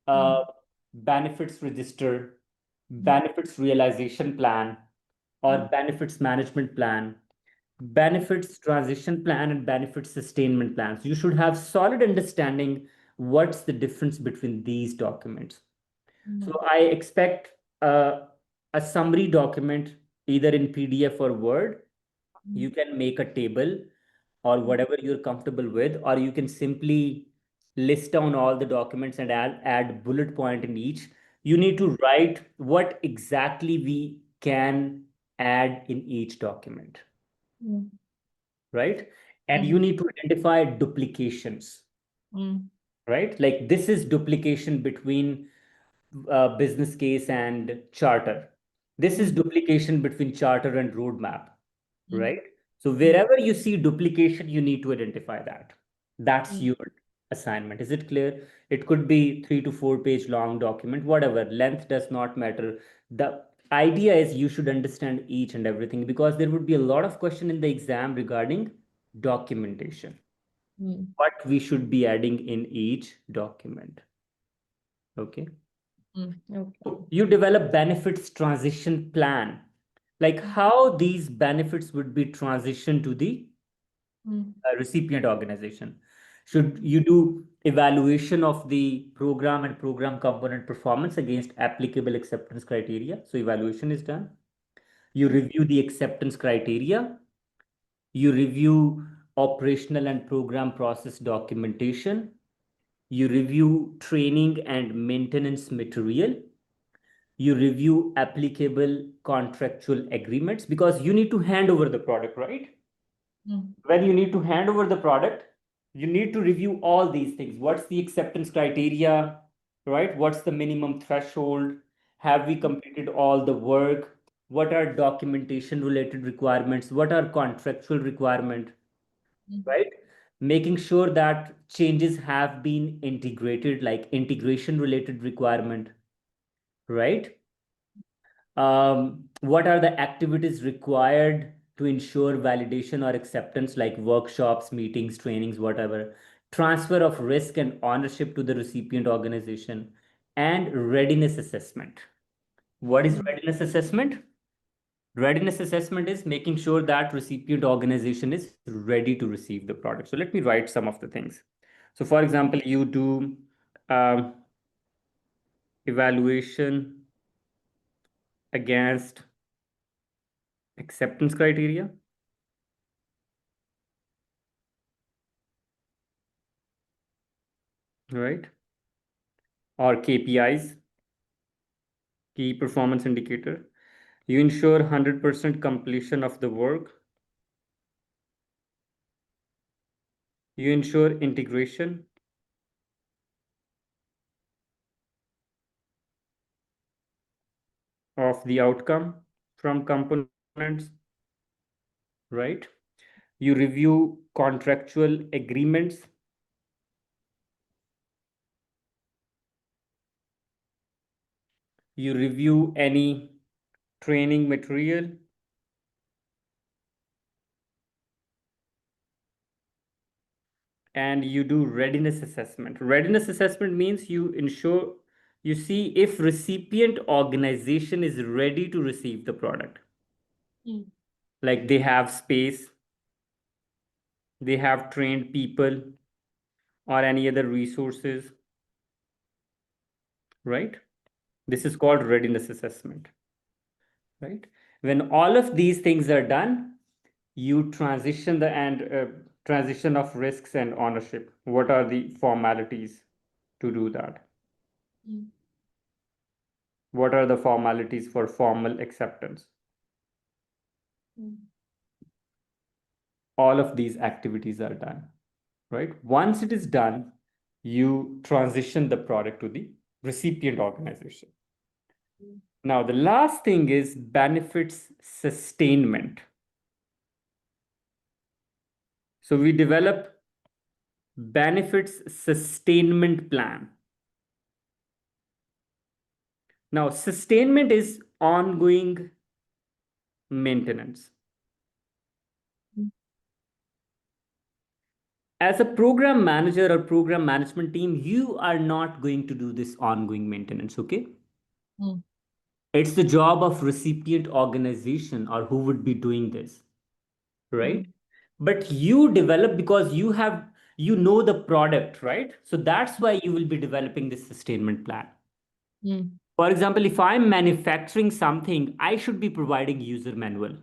Uh, Mm. benefits register, Mm. benefits realization plan, or Mm. benefits management plan, benefits transition plan, and benefits sustainment plans. You should have solid understanding what's the difference between these documents. So Mm. I expect a summary document either in PDF or Word. You Mm. can make a table or whatever you're comfortable with, or you can simply list down all the documents and add bullet point in each. You need to write what exactly we can add in each document, Mm. right? And you Mm. need to identify duplications, Mm. right? Like this is duplication between business case and charter. This is Mm. duplication between charter and roadmap, Mm. right? So Mm. wherever you see duplication, you need to identify that. That's Mm. your assignment. Is it clear? It could be 3 to 4 page long document, whatever. Length does not matter. The idea is you should understand each and everything because there would be a lot of question in the exam regarding documentation. Mm. What we should be adding in each document. Okay. Mm. Okay. So you develop benefits transition plan, like how these benefits would be transitioned to the Mm. recipient organization. Should you do evaluation of the program and program component performance against applicable acceptance criteria? So evaluation is done. You review the acceptance criteria. You review operational and program process documentation. You review training and maintenance material. You review applicable contractual agreements because you need to hand over the product, right? Mm. When you need to hand over the product, you need to review all these things. What's the acceptance criteria, right? What's the minimum threshold? Have we completed all the work? What are documentation related requirements? What are contractual requirement, Mm. right? Making sure that changes have been integrated, like integration related requirement, right? What are the activities required to ensure validation or acceptance, like workshops, meetings, trainings, whatever, transfer of risk and ownership to the recipient organization, and readiness assessment. What is Mm. readiness assessment? Readiness assessment is making sure that recipient organization is ready to receive the product. So let me write some of the things. So for example, you do um, evaluation against acceptance criteria. right? Or KPIs, key performance indicator. You ensure 100% completion of the work. You ensure integration of the outcome from components, right? You review contractual agreements. You review any training material. And you do readiness assessment. Readiness assessment means you ensure, you see if recipient organization is ready to receive the product. Like they have space, they have trained people, or any other resources, right? This is called readiness assessment, right? When all of these things are done, you transition the transition of risks and ownership. What are the formalities to do that? What are the formalities for formal acceptance? All of these activities are done, right? Once it is done, you transition the product to the recipient organization. Now, the last thing is benefits sustainment. So we develop benefits sustainment plan. Now, sustainment is ongoing maintenance. As a program manager or program management team, you are not going to do this ongoing maintenance, okay? It's the job of recipient organization or who would be doing this, right? But you develop because you know the product, right? So that's why you will be developing this sustainment plan. For example, if I'm manufacturing something, I should be providing user manual.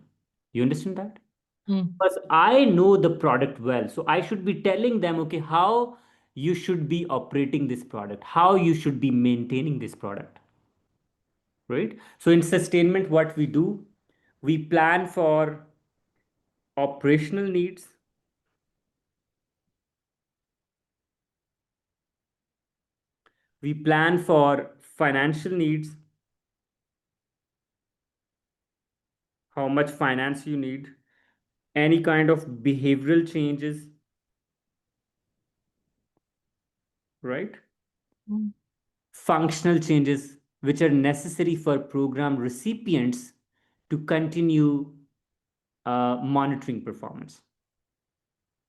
You understand that? Because I know the product well. So I should be telling them, okay, how you should be operating this product, how you should be maintaining this product, right? So in sustainment, what we do, we plan for operational needs, we plan for financial needs, how much finance you need, any kind of behavioral changes, right? Functional changes which are necessary for program recipients to continue monitoring performance,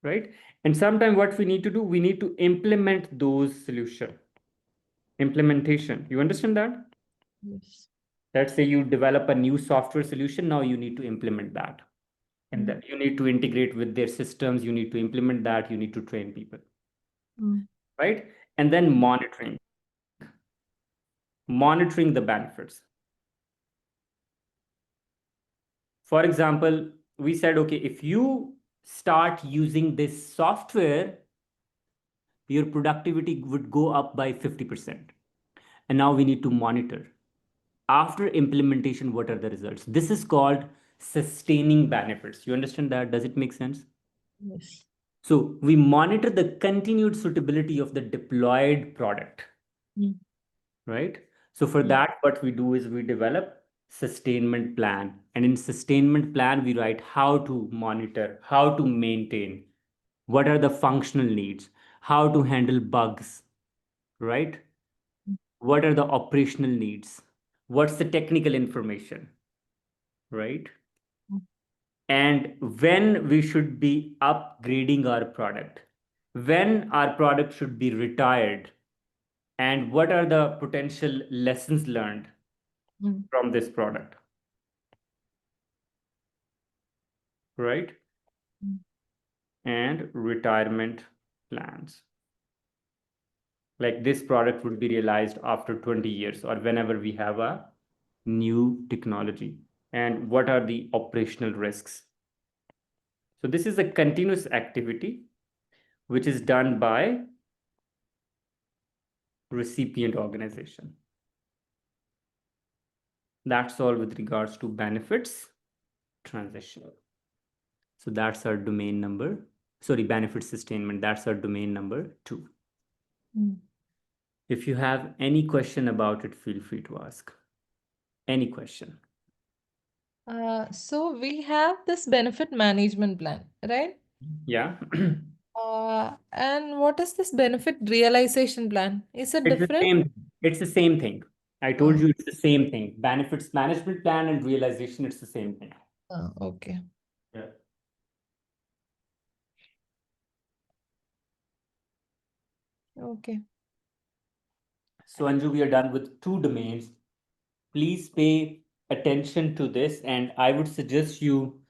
right? And sometimes what we need to do, we need to implement those solution. Implementation, you understand that? Yes. Let's say you develop a new software solution, now you need to implement that. And then you need to integrate with their systems, you need to implement that, you need to train people, right? And then monitoring the benefits. For example, we said, okay, if you start using this software, your productivity would go up by 50%. And now we need to monitor. After implementation, what are the results? This is called sustaining benefits. You understand that? Does it make sense? Yes. So we monitor the continued suitability of the deployed product, right? So for that, what we do is we develop sustainment plan. And in sustainment plan, we write how to monitor, how to maintain, what are the functional needs, how to handle bugs, right? What are the operational needs? What's the technical information, right? And when we should be upgrading our product, when our product should be retired, and what are the potential lessons learned from this product, right? And retirement plans. Like this product would be realized after 20 years or whenever we have a new technology. And what are the operational risks? So this is a continuous activity which is done by recipient organization. That's all with regards to benefits transition. So that's our domain number. Sorry, benefit sustainment. That's our domain number 2. Mm. If you have any question about it, feel free to ask. Any question. So we have this benefit management plan, right? Yeah. And what is this benefit realization plan? Is it It's the different? same. It's the same thing. I told Oh, you it's the same thing. Benefits management plan and realization, it's the same thing. okay. Yeah. Okay. So Anju, we are done with 2 domains. Please pay attention to this, and I would suggest you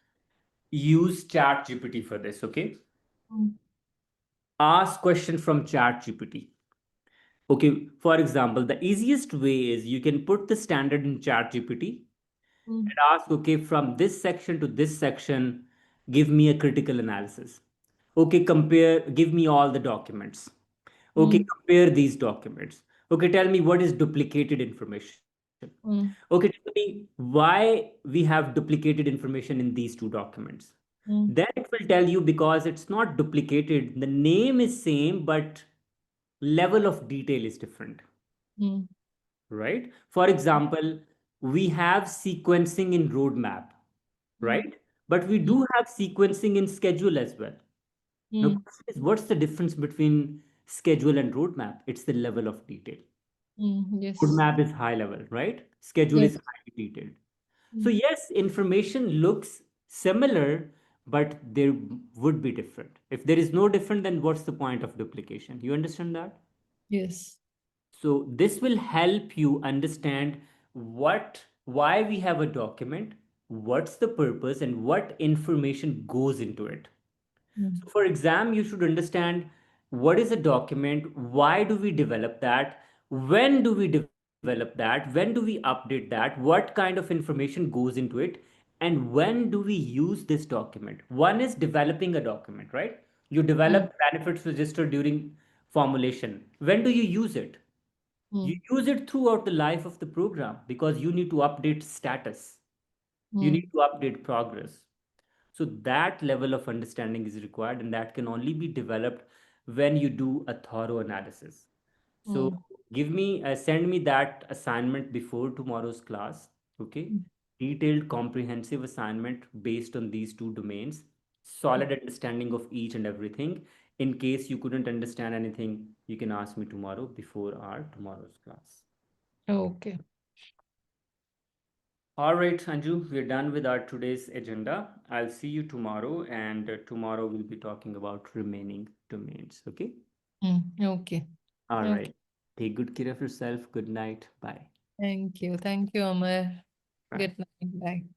use ChatGPT for this, okay? Mm, Ask question from ChatGPT. Okay, for example, the easiest way is you can put the standard in ChatGPT mm, and ask, okay, from this section to this section, give me a critical analysis. Okay, compare, give me all the documents. Okay, mm, compare these documents. Okay, tell me what is duplicated information. mm, Okay, tell me why we have duplicated information in these 2 documents. mm, Then it will tell you because it's not duplicated. The name is same, but level of detail is different, mm, right? For example, we have sequencing in roadmap, mm, right? But we mm, do have sequencing in schedule as well. Now, mm, question is, what's the difference between schedule and roadmap? It's the level of detail. yes. Roadmap is high level, right? Schedule is Yes. highly detailed. So Mm, yes, information looks similar, but there would be different. If there is no different, then what's the point of duplication? You understand that? yes. So this will help you understand why we have a document, what's the purpose, and what information goes into it. Mm, So for exam, you should understand what is a document, why do we develop that, when do we develop that, when do we update that, what kind of information goes into it, and when do we use this document. One is developing a document, right? You mm, develop benefits register during formulation. When do you use it? You mm, use it throughout the life of the program because you need to update status. You mm, need to update progress. So that level of understanding is required, and that can only be developed when you do a thorough analysis. So mm, send me that assignment before tomorrow's class. Okay. mm, Detailed, comprehensive assignment based on these 2 domains, solid understanding of each and everything. In case you couldn't understand anything, you can ask me tomorrow before our tomorrow's class. okay. All right, Anju, we're done with our today's agenda. I'll see you tomorrow, and tomorrow we'll be talking about remaining domains. Okay? Okay. All Okay. right. Take good care of yourself. Good night. Bye. Thank you. Thank you, Amar. Bye. Good night. Bye.